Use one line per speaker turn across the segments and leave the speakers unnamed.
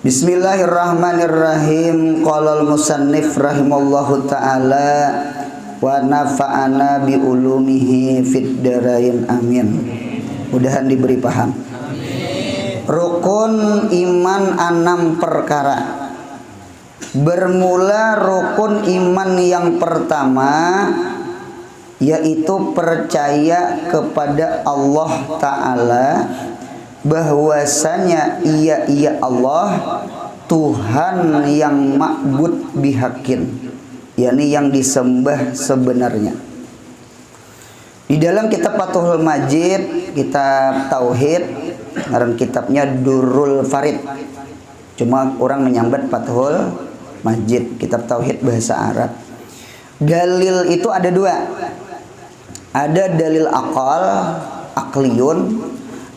Bismillahirrahmanirrahim. Qala al-musannif rahimallahu taala wa nafa'ana bi ulumihi fid darain amin. Mudahan diberi paham. Rukun iman 6 perkara. Bermula rukun iman yang pertama yaitu percaya kepada Allah Ta'ala bahwasanya ia Allah Tuhan yang ma'bud bihakin, yakni yang disembah sebenarnya. Di dalam kitab Fathul Majid, kitab tauhid, ngaran kitabnya Durrul Farid, cuma orang menyambat Fathul Majid, kitab tauhid bahasa Arab. Dalil itu ada 2. Ada dalil akal, akliyun,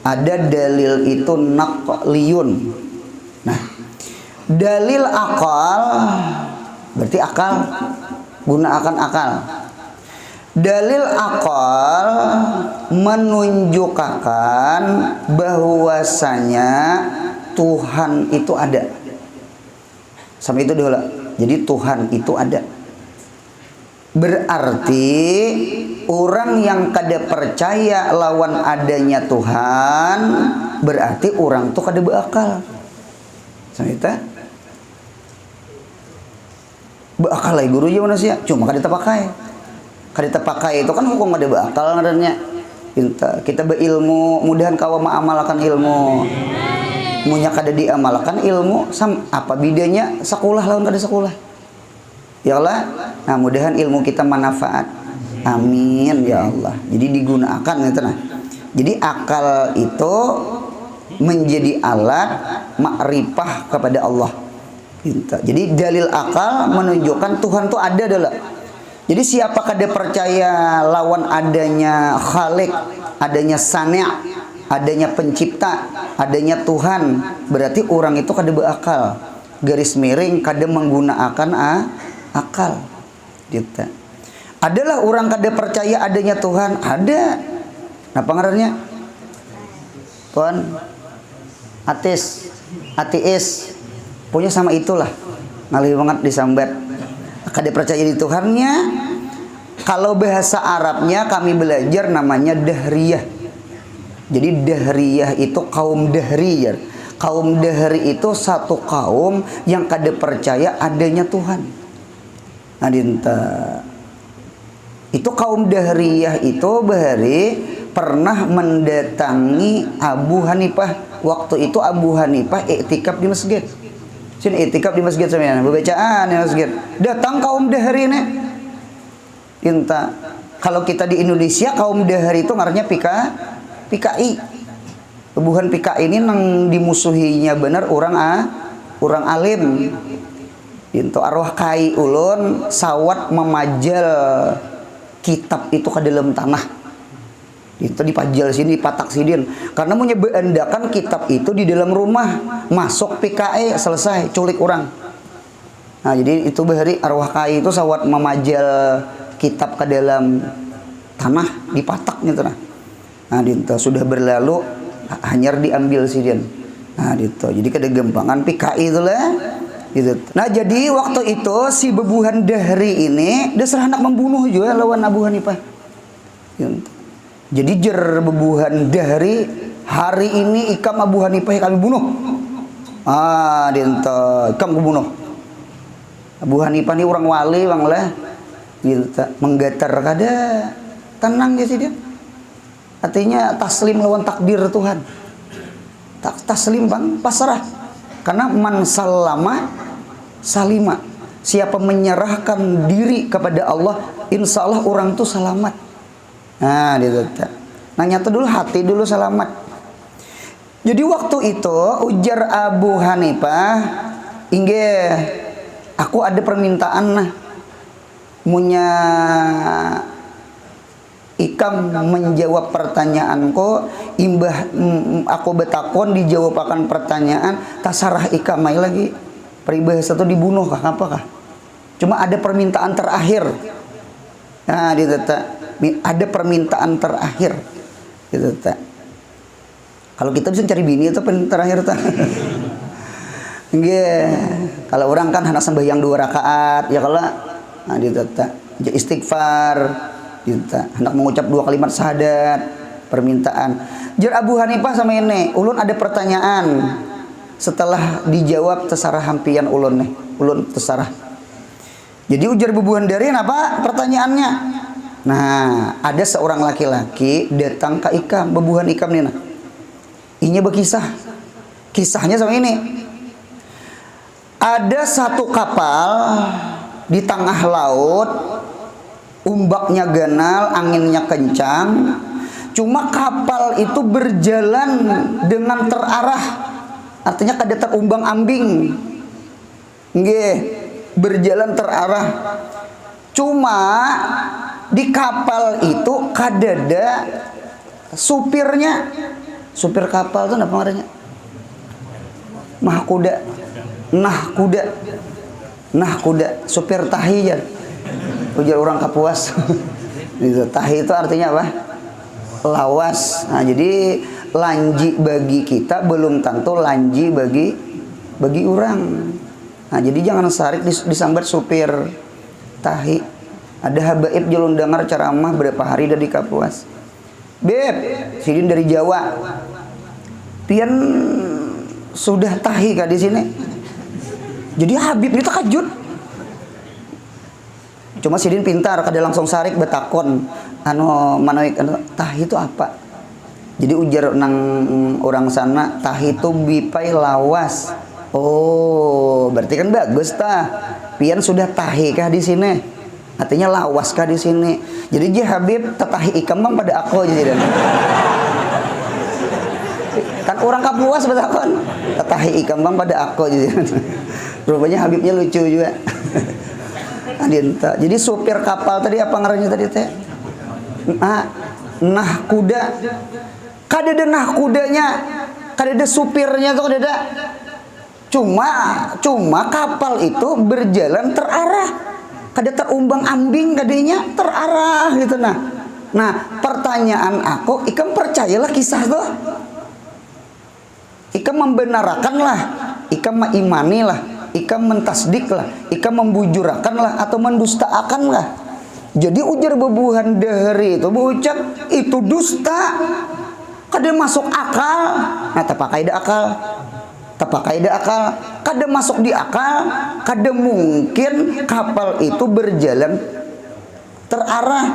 ada dalil itu naqliyun. Nah, dalil akal berarti akal, gunakan akal. Dalil akal menunjukkan bahwasanya Tuhan itu ada. Sampai itu dulu. Jadi Tuhan itu ada. Berarti orang yang kada percaya lawan adanya Tuhan, berarti orang tuh kada berakal. Sampai itu berakal lah guru aja manusia, cuma kada terpakai. Kada terpakai itu kan hukum kada berakal ngarannya. Kita berilmu, mudahan kau mengamalkan ilmu. Munya kada diamalkan ilmu, apa bedanya sekolah lawan kada sekolah? Ya Allah, nah mudahan ilmu kita manfaat. Amin ya Allah. Jadi digunakan gitu nah. Jadi akal itu menjadi alat makrifah kepada Allah. Jadi dalil akal menunjukkan Tuhan itu ada adalah. Jadi siapa kada percaya lawan adanya Khalik, adanya Sani', adanya pencipta, adanya Tuhan, berarti orang itu kada berakal. Garis miring kada menggunakan akal. Gitu. Adalah orang kada percaya adanya Tuhan, ada. Nah pengarangnya Tuhan ateis, punya sama itulah. Ngalih banget disambat. Kada percaya di Tuhannya. Kalau bahasa Arabnya kami belajar namanya dahriyah. Jadi dahriyah itu kaum dahriyah. Kaum dahri itu satu kaum yang kada percaya adanya Tuhan. Adinta itu kaum dahriyah itu bahari pernah mendatangi Abu Hanifah. Waktu itu Abu Hanifah iktikaf di masjid. Sini iktikaf di masjid sampean, bacaan di masjid. Datang kaum dahri ini. Inta. Kalau kita di Indonesia kaum dahri itu ngarannya PKI. Kebuhan PKI ini nang dimusuhinya benar orang alim. Itu arwah kai ulun sawat memajal kitab itu ke dalam tanah. Itu dipajal sini, dipatak sidin. Karena punya beandakan kitab itu di dalam rumah, masuk PKI selesai culik orang. Nah, jadi itu bahari arwah kai itu sawat memajal kitab ke dalam tanah, dipatak gitu nah. Nah, itu sudah berlalu hanyar diambil sidin. Nah, itu. Jadi kada gempangan PKI itulah. Gitu. Nah jadi waktu itu si bebuhan dahri ini dia serah anak membunuh juga lawan Abu Hanifah. Gitu. Jadi jer bebuhan dahri hari ini ikam Abu Hanifah kami bunuh. Dinta ikam kebunuh. Abu Hanifah ini orang wali bang lah. Gitu. Menggetar kada tenang ya sih dia. Artinya taslim lawan takdir Tuhan. Taslim bang pasrah. Karena man salama salima. Siapa menyerahkan diri kepada Allah, insya Allah orang itu selamat. Nah, gitu. Nanya tuh dulu hati dulu selamat. Jadi waktu itu ujar Abu Hanifah, inggih aku ada permintaan nah. Munya ikam menjawab pertanyaanku, imbah aku betakon dijawab akan pertanyaan, tasarah ikam mai lagi. Peribahasa itu dibunuh kah apakah? Cuma ada permintaan terakhir. Nah, gitu ada permintaan terakhir. Gitu Kalau kita bisa cari bini itu terakhir Nggih. Kalau orang kan hendak sembahyang 2 rakaat, ya kalau nah ditata istighfar, ditata hendak mengucap 2 kalimat syahadat, permintaan. Jar Abu Hanifah sama ini, ulun ada pertanyaan. Setelah dijawab terserah hampian ulun nih, ulun terserah. Jadi ujar bebuhan dari apa pertanyaannya? Nah, ada seorang laki-laki datang ke Ikam, bebuhan Ikam nih nah. Inya berkisah. Kisahnya sama ini. Ada satu kapal di tengah laut, ombaknya ganal, anginnya kencang. Cuma kapal itu berjalan dengan terarah. Artinya kada terumbang ambing. Nggih, berjalan terarah. Cuma di kapal itu kadada supirnya. Supir kapal itu apa namanya? Mahkuda. Nahkuda. Nahkuda, supir tahi jar. Ujar orang Kapuas. Tahi itu artinya apa? Lawas. Nah, jadi lanji bagi kita belum tentu lanji bagi orang. Nah, jadi jangan sarik disambat supir tahi. Ada habaib jalun dengar ceramah berapa hari dari Kapuas. Beb, sidin dari Jawa. Pian sudah tahi kah di sini? Jadi Habib itu takjub. Cuma sidin pintar, kada langsung sarik betakon. Manoik tahi itu apa? Jadi ujar nang orang sana, tahi itu bipai lawas. Oh, berarti kan bagus tah. Pian sudah tahi kah di sini? Artinya lawas kah di sini? Jadi je Habib tetahi Ikam bang pada aku jadi. Kan orang Kapuas betakon. Tetahi Ikam bang pada aku jadi. Rupanya Habibnya lucu juga. Adinta. Jadi supir kapal tadi apa ngarannya tadi teh? Nah kuda. Kadada nah kudanya, kadada supirnya tuh kadada. Cuma kapal itu berjalan terarah. Kada terumbang ambing kadanya terarah gitu nah. Nah, pertanyaan aku, Ikam percayalah kisah tuh. Ikam membenarkanlah, Ikam mengimanilah, Ikam mentasdiklah, Ikam membujurakanlah atau mendustaakanlah. Jadi ujar bebuhan dahari itu berucap itu dusta. Kada masuk akal. Nah, tapakai da akal. Tapakai da akal. Kada masuk di akal. Kada mungkin kapal itu berjalan terarah.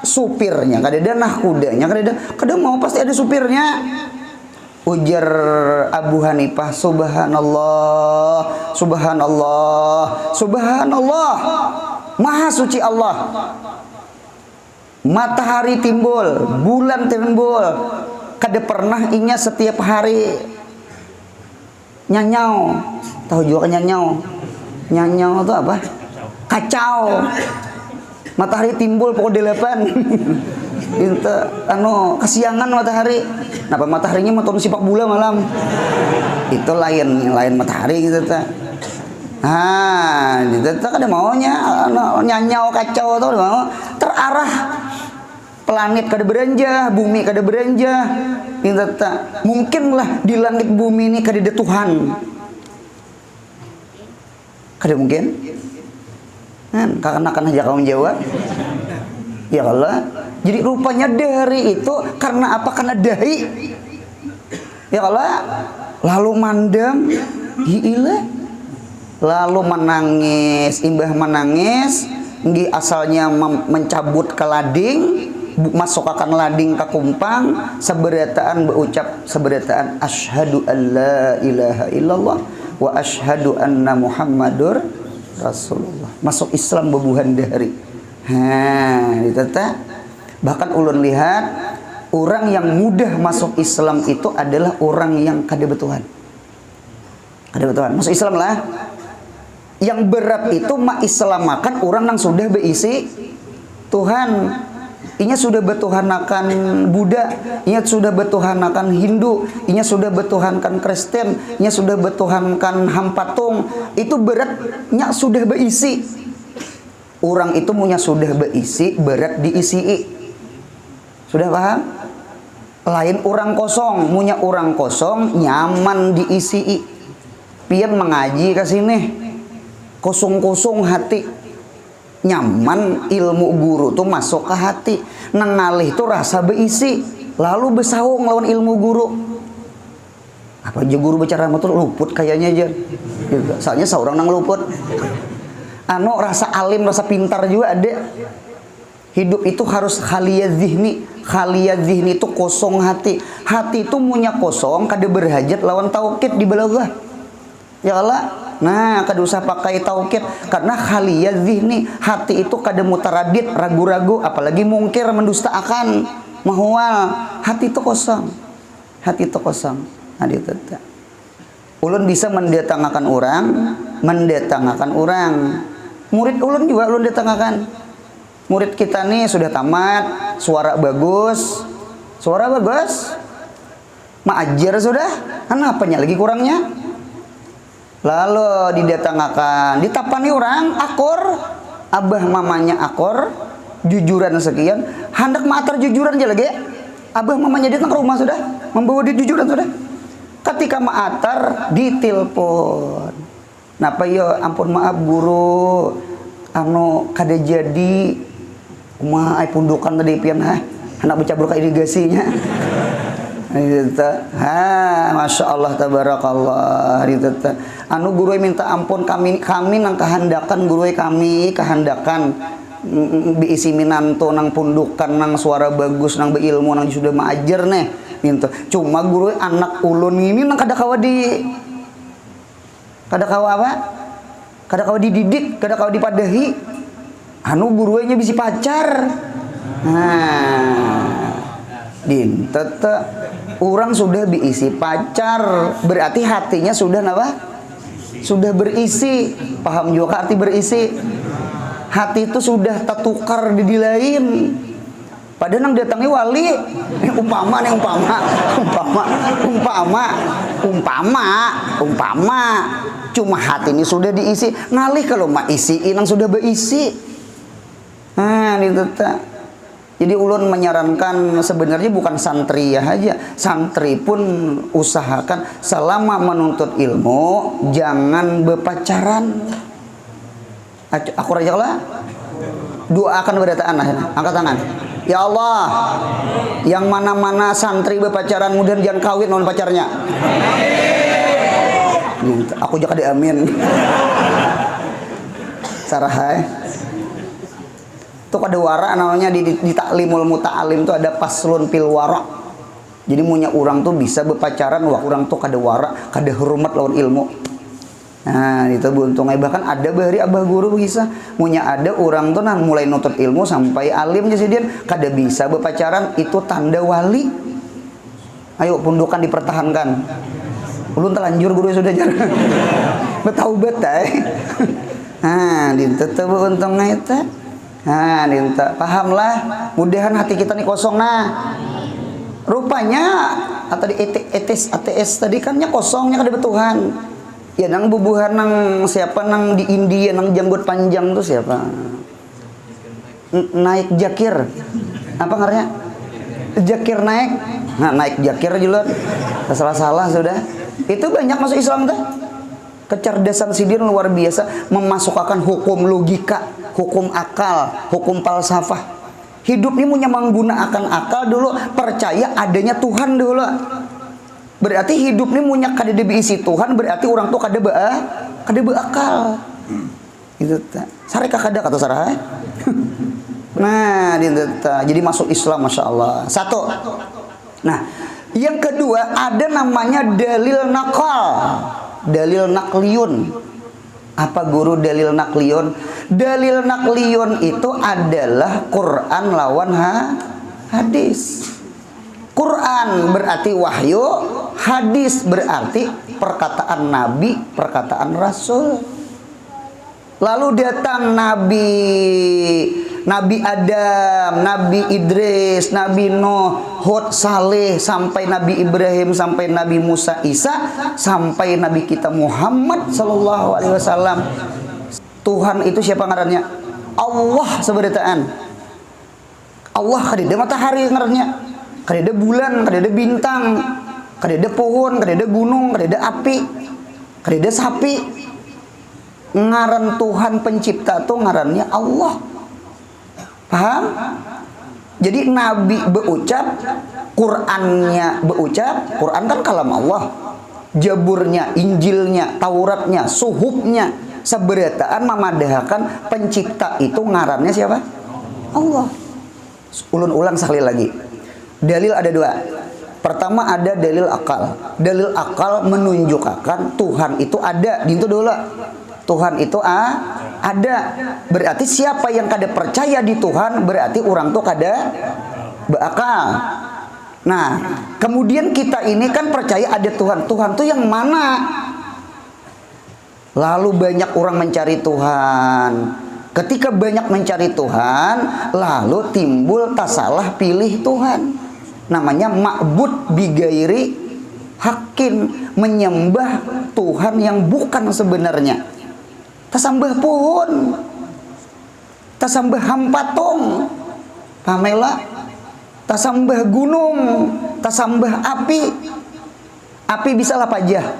Supirnya kada ada, nah kudanya kada mau pasti ada supirnya. Ujar Abu Hanifah, subhanallah, subhanallah, subhanallah. Maha suci Allah. Matahari timbul, bulan timbul. Kada pernah inya setiap hari nyanyau. Tahu juga nyanyau? Nyanyau itu apa? Kacau. Matahari timbul pukul 8. Itu kesiangan matahari. Kenapa mataharinya mau turun sepak bola malam? Itu lain matahari gitu ta. Gitu tak ada maunya nyanyau kacau tuh mau terarah. Planet kada beranjah, bumi kada beranjah. Gitu tak. Mungkinlah di langit bumi ini kada ada Tuhan. Kada mungkin. Karena aja kamu jawab. Ya Allah. Jadi rupanya dari itu karena apa? Karena dahi. Ya Allah. Lalu mandam, hiilah. Lalu menangis, imbah menangis, nggih asalnya mencabut ke lading, masuk akan lading ke kumpang, seberataan berucap seberataan asyhadu alla ilaha illallah wa asyhadu anna muhammadur rasulullah. Masuk Islam bebuhan dahari. Itu ta. Bahkan ulun lihat orang yang mudah masuk Islam itu adalah orang yang kada betuhan. Kada betuhan. Masuk Islam lah. Yang berat itu islamakan orang yang sudah berisi Tuhan. Inya sudah betuhanakan Buddha, inya sudah betuhanakan Hindu, inya sudah betuhankan Kristen, inya sudah betuhankan Hampatung. Itu beratnya sudah berisi. Orang itu punya sudah berisi, berat diisi. Sudah paham? Lain orang kosong, punya orang kosong nyaman diisi. pian mengaji ke sini kosong-kosong hati, nyaman ilmu guru tuh masuk ke hati, nengalih tuh rasa beisi, lalu besaung lawan ilmu guru. Apa aja guru bicara tuh luput kayaknya aja gitu. Soalnya seorang nang luput anu rasa alim, rasa pintar juga ada. Hidup itu harus khaliyah zihni. Khaliyah zihni itu kosong hati. Hati itu munya kosong kada berhajat lawan taukid di balaghah. Ya Allah. Nah, kada usah pakai taukid karena khaliyah zihni. Hati itu kada mutaradid, ragu-ragu, apalagi mungkir, mendustakan, mahwal. Hati itu kosong. Hati itu kosong. Hati itu. Ulun bisa mendatangkan orang, Murid ulun juga ulun datangkan. Murid kita nih sudah tamat, suara bagus. Maajar sudah, apanya lagi kurangnya? Lalu didatangkan, ditapani orang akor, abah mamanya akor, jujuran sekian, hendak maatar jujuran aja lagi. Abah mamanya datang ke rumah sudah, membawa dia jujuran sudah. Ketika maatar ditelepon. Napa ya ampun maaf guru, anu kada jadi ai pundukan tadi pian anak bercabur ke irigasinya. Masya Allah tabarakallah. Anu guru minta ampun kami nang kehandakan guru kami kehandakan biisi minanto nang pundukan nang suara bagus nang beilmu nang sudah maajar nih. Gitu. Cuma guru anak ulun ini nang kada kawa dididik, kada kawa dipadahi. Anu gurunya bisi pacar. Tete orang sudah diisi pacar, berarti hatinya sudah apa? Sudah berisi. Paham juga arti berisi? Hati itu sudah tertukar di lain. Padahal nang datangi wali, umpama, cuma hati ini sudah diisi, ngalih kalau mak isiin yang sudah berisi. Itu tak. Jadi ulun menyarankan sebenarnya bukan santri ya aja, santri pun usahakan selama menuntut ilmu jangan berpacaran. Aku rajak lah. Doakan berataan lah, angkat tangan. Ya Allah, yang mana-mana santri berpacaran mudah jangan kawin non pacarnya. Aku juga di amin. Sarahai. Itu ada wara namanya di taklimul muta'alim tuh ada paslun fil wara. Jadi punya orang tuh bisa berpacaran, wah orang tuh kada wara, kada hormat lawan ilmu. Nah itu beruntungnya bahkan ada bahari abah guru bisa punya ada orang tuh nah mulai nutut ilmu sampai alim jadi kada bisa berpacaran, itu tanda wali. Ayo pundukan dipertahankan. Ulun telanjur guru sudah jarang betaubat nah dinta tuh beruntungnya itu. Nah dinta pahamlah, mudahan hati kita nih kosong. Nah rupanya tadi ATS tadi kannya kosongnya kada betuhan. Ya nang bubuhan nang siapa nang di India nang janggut panjang tuh siapa? Naik Jakir. Apa ngaranya? Jakir naik. Nah, naik Jakir juga. Salah-salah sudah. Itu banyak masuk Islam tuh. Kecerdasan sidin luar biasa memasukkan hukum logika, hukum akal, hukum falsafah. Hidup ini punya menggunakan akal dulu, percaya adanya Tuhan dulu. Berarti hidup ini punya kada diisi Tuhan, berarti orang tuh kada beakal. Itu ta. Sareka kada kata sarah. Nah, jadi masuk Islam Masya Allah. Satu. Nah, yang kedua ada namanya dalil nakal. Dalil nakliyun. Apa guru dalil nakliyun? Dalil nakliyun itu adalah Quran lawan hadis. Quran berarti wahyu, hadis berarti perkataan Nabi, perkataan Rasul. Lalu datang Nabi Adam, Nabi Idris, Nabi Nuh, Hud, Saleh, sampai Nabi Ibrahim, sampai Nabi Musa, Isa, sampai Nabi kita Muhammad Sallallahu Alaihi Wasallam. Tuhan itu siapa ngarannya? Allah seberitaan. Allah kadida matahari ngarannya. Kadida bulan, kadida bintang, kadida pohon, kadida gunung, kadida api. Kada sapi. Ngaran Tuhan pencipta tuh ngarannya Allah. Paham? Jadi Nabi berucap, Qur'annya berucap, Qur'an kan kalam Allah. Jaburnya, Injilnya, Tauratnya, Suhufnya, seberataan memadahkan pencipta itu ngarannya siapa? Allah. Ulun ulang sekali lagi. Dalil ada dua. Pertama ada dalil akal. Dalil akal menunjukkan Tuhan itu ada. Dintu dulu. Tuhan itu ada. Berarti siapa yang kada percaya di Tuhan, berarti orang tuh kada berakal. Nah, kemudian kita ini kan percaya ada Tuhan. Tuhan tuh yang mana? Lalu banyak orang mencari Tuhan. Ketika banyak mencari Tuhan, lalu timbul tasalah pilih Tuhan. Namanya ma'bud bigairi hakin, menyembah Tuhan yang bukan sebenarnya. Tasambah pohon, tasambah hampatung, pamela, tasambah gunung, tasambah api. Api bisalah pajah.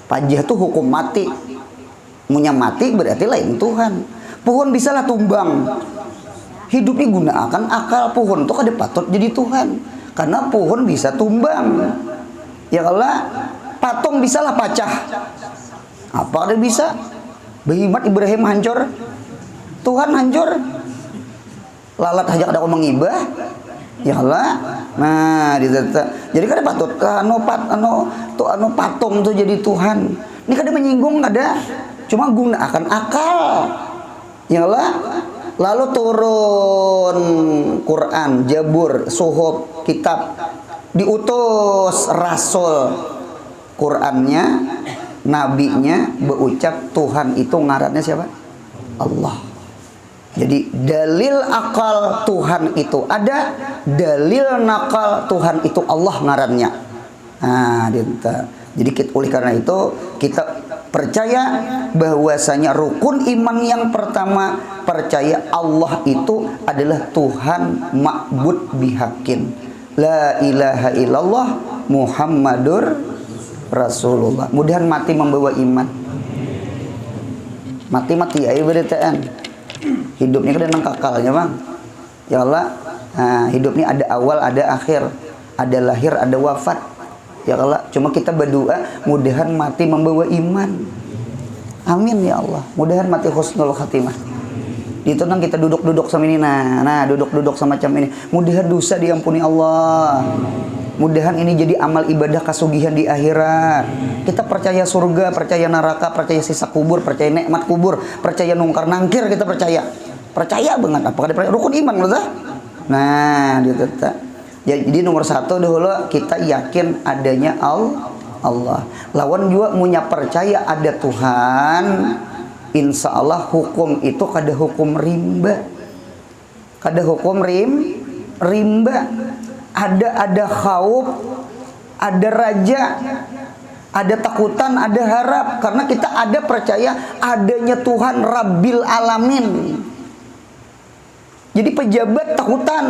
Pajah tuh hukum mati. Munya mati berarti lain Tuhan. Pohon bisalah tumbang. Hidup ini gunakan akal. Pohon tuh kada patut jadi Tuhan, karena pohon bisa tumbang. Ya Allah, patung bisalah pacah. Apa ada bisa? Behimat Ibrahim hancur, Tuhan hancur. Lalat aja ada ngomong ngibah. Ya Allah. Nah, jadi kada patut anu patung tuh jadi Tuhan. Ini kada menyinggung, kada. Cuma gunakan akal. Ya Allah. Lalu turun Quran, Jabur, Suhuf, kitab. Diutus Rasul. Qurannya, nabinya berucap Tuhan itu ngarannya siapa? Allah. Jadi dalil akal Tuhan itu ada, dalil nakal Tuhan itu Allah ngarannya. Nah, jadi oleh karena itu kita percaya bahwasanya rukun iman yang pertama, percaya Allah itu adalah Tuhan ma'bud bihakin. La ilaha illallah Muhammadur Rasulullah. Mudahan mati membawa iman. Mati ya beritaan. Hidupnya kan nang kakalnya, Bang. Ya Allah, nah, hidup ini ada awal, ada akhir, ada lahir, ada wafat. Ya Allah, cuma kita berdoa mudahan mati membawa iman. Amin ya Allah. Mudahan mati husnul khatimah. Itu nang kita duduk-duduk sama ini, nah duduk-duduk semacam ini. Mudahan dosa diampuni Allah. Mudahan ini jadi amal ibadah kasugihan di akhirat. Kita percaya surga, percaya neraka, percaya sisa kubur, percaya nikmat kubur, percaya nungkar nangkir, kita percaya. Percaya banget. Apakah dipercaya? Rukun iman betul? Nah, gitu. Jadi nomor satu dahulu kita yakin adanya Allah. Lawan juga punya percaya ada Tuhan. Insya Allah hukum itu kada hukum rimba. Kada hukum rimba. Ada khauf, ada raja, ada takutan, ada harap. Karena kita ada percaya adanya Tuhan Rabbil Alamin. Jadi pejabat takutan.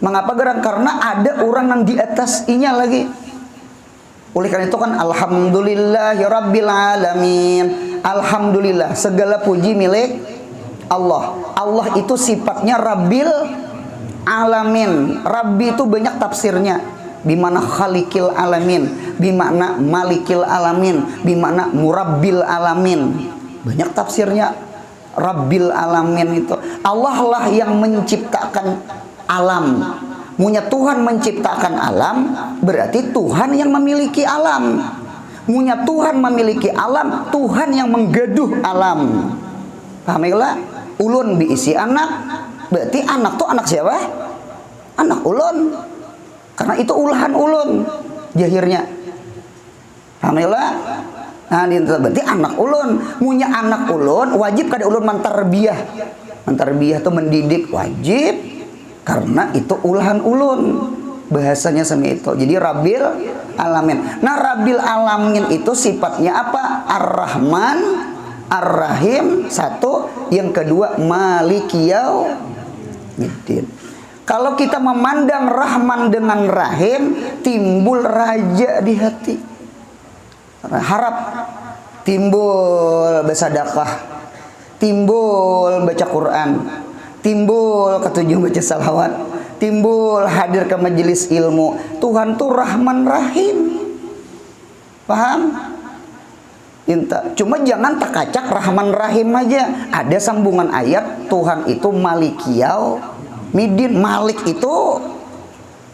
Mengapa geran? Karena ada orang yang di atas inya lagi. Oleh karena itu kan alhamdulillahi rabbil alamin. Alhamdulillah, segala puji milik Allah. Allah itu sifatnya Rabbil Alamin. Rabbi itu banyak tafsirnya. Bimana Khalikil Alamin, bimana Malikil Alamin, bimana Murabbil Alamin. Banyak tafsirnya. Rabbil Alamin itu Allah lah yang menciptakan alam. Munya Tuhan menciptakan alam, berarti Tuhan yang memiliki alam. Munya Tuhan memiliki alam, Tuhan yang menggaduh alam. Pahamilah? Ulun diisi anak, berarti anak tuh anak siapa? Anak ulun. Karena itu ulahan ulun jahirnya. Pahamilah? Nah, berarti anak ulun. Munya anak ulun wajib kada ulun mentarbiyah. Mentarbiyah itu mendidik, wajib. Karena itu ulahan ulun. Bahasanya semi itu. Jadi Rabbil Alamin. Nah, Rabbil Alamin itu sifatnya apa? Ar-Rahman, Ar-Rahim. Satu. Yang kedua Malikiyaumiddin. Kalau kita memandang Rahman dengan Rahim, timbul raja di hati. Harap, timbul bersedekah, timbul baca Quran, timbul ketujuh baca salawat, timbul hadir ke majelis ilmu. Tuhan tuh Rahman Rahim. Paham? Inta. Cuma jangan tak kacak Rahman Rahim aja. Ada sambungan ayat, Tuhan itu Malikiyau Midin. Malik itu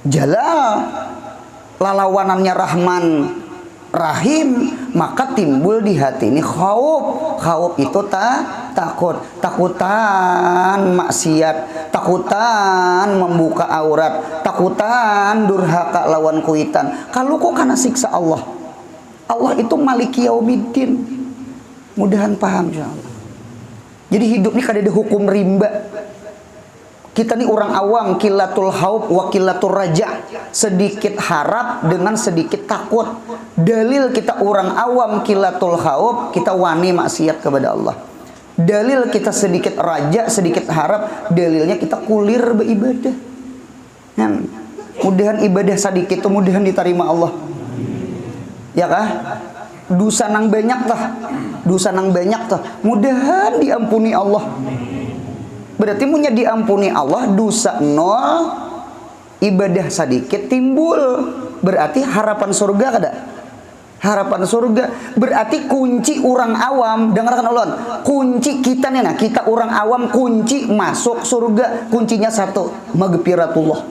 Jalal, lalawanannya Rahman Rahim, maka timbul di hati ini khauf. Khauf itu takut, takutan maksiat, takutan membuka aurat, takutan durhaka lawan kuitan. Kalau kok karena siksa Allah. Allah itu Maliki Yaumiddin. Mudahan paham insyaallah. Jadi hidup ini kada ada hukum rimba. Kita nih orang awam, kilatul haub wa kilatul raja, sedikit harap dengan sedikit takut. Dalil kita orang awam kilatul haub, kita wani maksiat kepada Allah. Dalil kita sedikit raja, sedikit harap, dalilnya kita kulir beribadah. Mudahan ibadah sedikit itu mudahan diterima Allah. Ya kah? Dosa nang banyak tah, dosa nang banyak tah, mudahan diampuni Allah. Berarti punya diampuni Allah, dosa nol, ibadah sedikit timbul. Berarti harapan surga kada? Harapan surga. Berarti kunci orang awam, dengarkan Allah. Kunci kita nih, nah kita orang awam, kunci masuk surga kuncinya satu, maghfiratullah.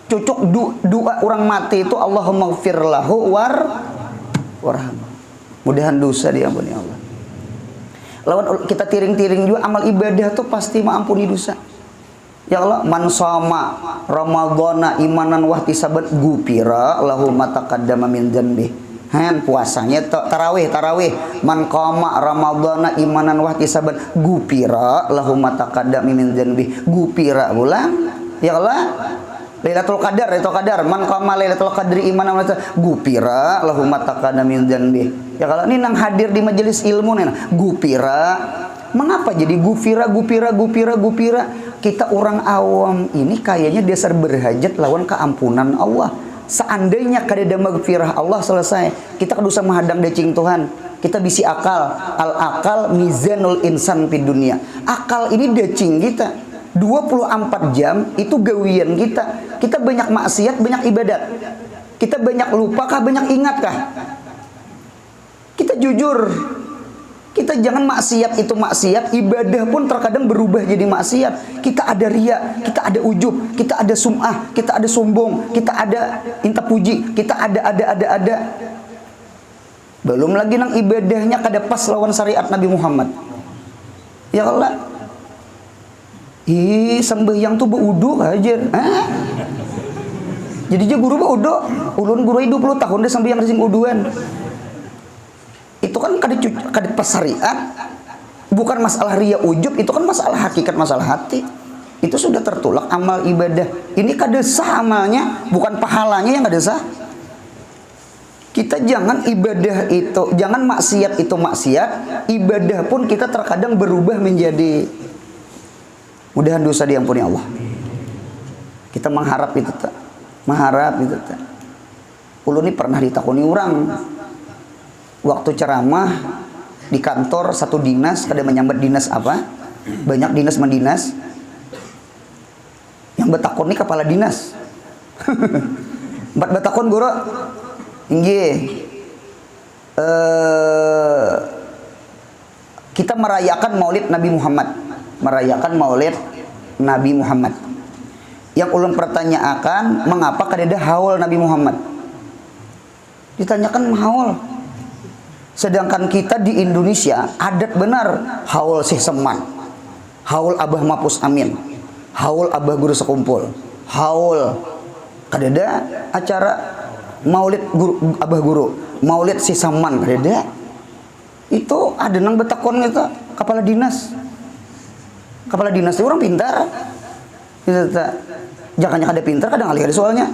Cocok doa orang mati itu Allahumma gfir lahu warham. Mudahan dosa diampuni Allah. Lawan kita tiring-tiring juga amal ibadah tuh pasti mengampuni dosa. Ya Allah, man shoma ramadhana imanan wa ihtisaban gupira lahu ma taqaddama min dzanbi. Puasanya tarawih. Man qama ramadhana imanan wa ihtisaban gupira lahu ma taqaddama min dzanbi. Gupira ulang. Ya Allah, Lailatul Qadar, man qama Lailatul Qadri imanan wa ihtisaban gupira lahu ma taqaddama min dzanbi. Ya kalau ini nang hadir di majelis ilmu nih, gupira. Mengapa jadi gupira? Kita orang awam ini kayaknya dasar berhajat lawan keampunan Allah. Seandainya kada ada maghfirah Allah selesai, kita kudu sama hadang decing Tuhan. Kita bisi akal. Al akal mizanul insan di dunia. Akal ini decing kita. 24 jam itu gawian kita. Kita banyak maksiat, banyak ibadat. Kita banyak lupa kah, banyak ingat kah? Kita jujur, kita jangan maksiat itu maksiat, ibadah pun terkadang berubah jadi maksiat. Kita ada riya, kita ada ujub, kita ada sum'ah, kita ada sombong, kita ada inta puji, kita ada. Belum lagi nang ibadahnya kada pas lawan syariat Nabi Muhammad. Ya Allah, sembahyang tuh beudu aja. Jadi dia guru beudu, ulun guru 20 tahun dia sembahyang sing uduan. Itu kan kada pas syariat, bukan masalah riya ujub, itu kan masalah hakikat, masalah hati. Itu sudah tertolak amal ibadah. Ini kada sah amalnya, bukan pahalanya yang kada sah. Kita jangan ibadah itu, jangan maksiat itu maksiat, ibadah pun kita terkadang berubah menjadi, mudahan dosa diampuni Allah. Kita mengharap itu tak, Ulu ini pernah ditakuni orang. Waktu ceramah di kantor satu dinas, kada menyambat dinas apa, banyak dinas mendinas. Yang betakon ini kepala dinas. Betakon guru, kita merayakan Maulid Nabi Muhammad. Yang ulun pertanyakan, mengapa kada ada haul Nabi Muhammad? Ditanyakan haul. Sedangkan kita di Indonesia adat benar haul Syekh Seman, haul Abah Mapus Amin, haul Abah Guru Sekumpul, haul kada ada acara Maulid guru, Abah Guru, Maulid Syekh Seman kada ada. Itu ada nang betakon itu kepala dinas. Kepala dinas itu orang pintar. Jangan kada pintar, kadang alih ada soalnya.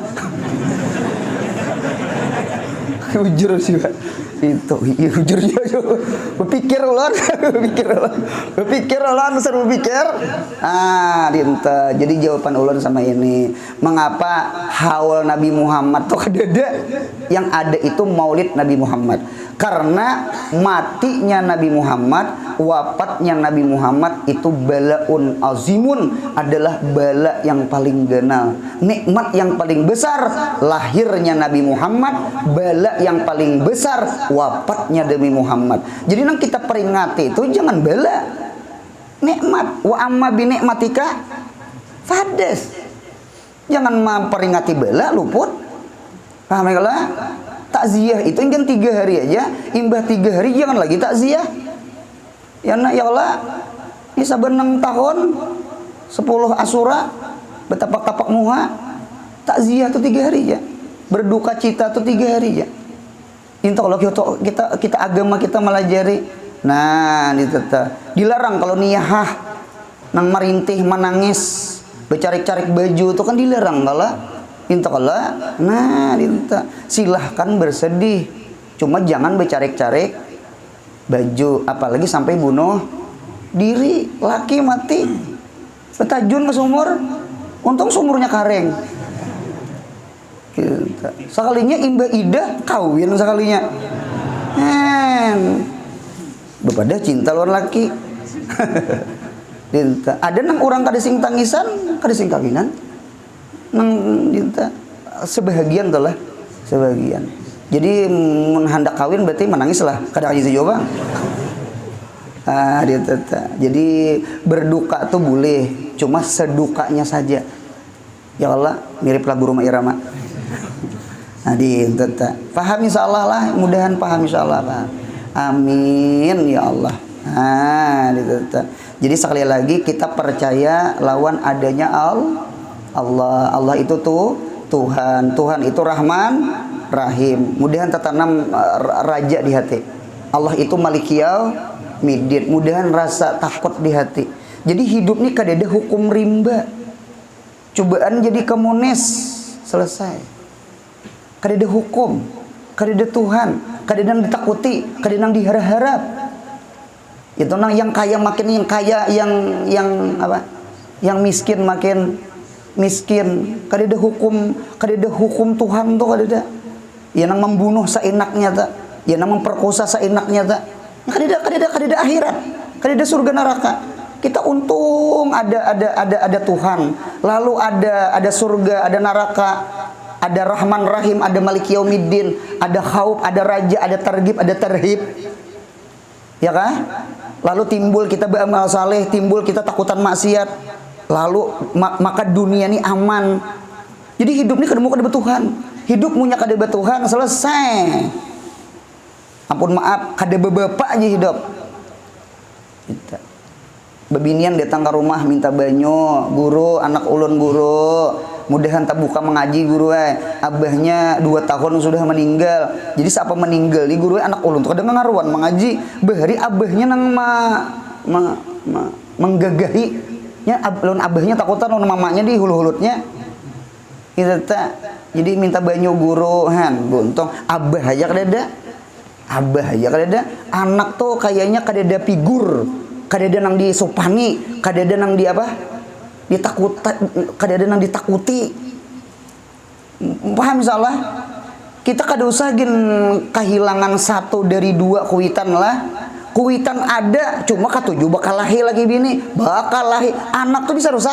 Ujur sih Pak. Itu ujurnya berpikir ulun, berpikir ulun, seru berpikir. Dinta. Jadi jawaban ulun sama ini, mengapa haul Nabi Muhammad tuh kedada? Yang ada itu Maulid Nabi Muhammad. Karena matinya Nabi Muhammad, wafatnya Nabi Muhammad itu balaun azimun, adalah bala yang paling ganal, nikmat yang paling besar. Lahirnya Nabi Muhammad, bala yang paling besar, wafatnya Nabi Muhammad. Jadi nang kita peringati itu jangan bala, nikmat. Wa amma bi nikmatika fades. Jangan memperingati bala luput. Paham ya kalau? Takziah itu kan 3 hari aja, imbah 3 hari jangan lagi takziah. Ya nak ya Allah, ini saben 6 tahun 10 asura betapak-tapak muha, takziah tuh 3 hari aja, berduka cita tuh 3 hari aja. Inta kalau kita agama kita melajari, nah itu dilarang kalau niyahah nang merintih menangis bercarik-carik baju itu kan dilarang kalau intakala. Nah, dinta silahkan bersedih, cuma jangan bercarik-carik baju, apalagi sampai bunuh diri. Laki mati petajun ke sumur, untung sumurnya kareng. Sekalinya imbah ida kawin sekalinya. Bepada cinta luar laki. Dinta ada nang orang kada sing tangisan, kada sing kawinan. Nang dinta sebahagian tuh lah, sebagian. Jadi hendak kawin berarti menangis lah, kadang aja coba. Dinta. Jadi berduka tuh boleh, cuma sedukanya saja. Ya Allah, mirip lagu Roma Irama. Dinta. Paham insyaallah lah, mudahan paham insyaallah Pak. Amin ya Allah. Dinta. Jadi sekali lagi kita percaya lawan adanya Allah itu tuh Tuhan itu Rahman Rahim. Mudahan tertanam raja di hati. Allah itu Malikiyau Midin. Mudahan rasa takut di hati. Jadi hidup ini kadada hukum rimba. Cobaan jadi komunis, selesai. Kadada hukum, kadada Tuhan, kadada ditakuti, kadada diharap-harap. Itu nang yang kaya makin yang kaya, yang apa? Yang miskin makin miskin. Kadada hukum Tuhan tuh kadada. Ya nang membunuh seenaknya tak, ya nang memperkosa seenaknya tak. Kadada akhirat, kadada surga neraka. Kita untung ada Tuhan, lalu ada surga, ada neraka, ada Rahman Rahim, ada Malik Yaumiddin, ada khauf, ada raja, ada targhib, ada tarhib. Ya kan? Lalu timbul kita beramal saleh, timbul kita takutan maksiat. Lalu maka dunia ini aman. Jadi hidup ini kedemu kada Tuhan. Hidup punya kada Tuhan, selesai. Ampun maaf, kada bapak aja hidup. Kita bebinian datang ke rumah minta banyu, guru, anak ulun guru, mudahan tak buka mengaji guru abahnya 2 tahun sudah meninggal. Jadi siapa meninggal nih guru anak ulun tuh kadang ngaruan mengaji, bahari abahnya nang menggagahi nya ulun abahnya takutan ulun mamanya di hulu-hulutnya. Itu tak. Jadi minta banyu guru buntung abah aja kadada. Abah aja kadada. Anak tuh kayaknya kadada figur. Kadada nang disopani, kadada nang di apa? Kadada nang ditakuti. Paham salah? Kita kada usah kehilangan 1 dari 2 kuitan lah. Kuitan ada, cuma katujuh bakal lahir lagi bini, bakal lahir anak tuh bisa rusak.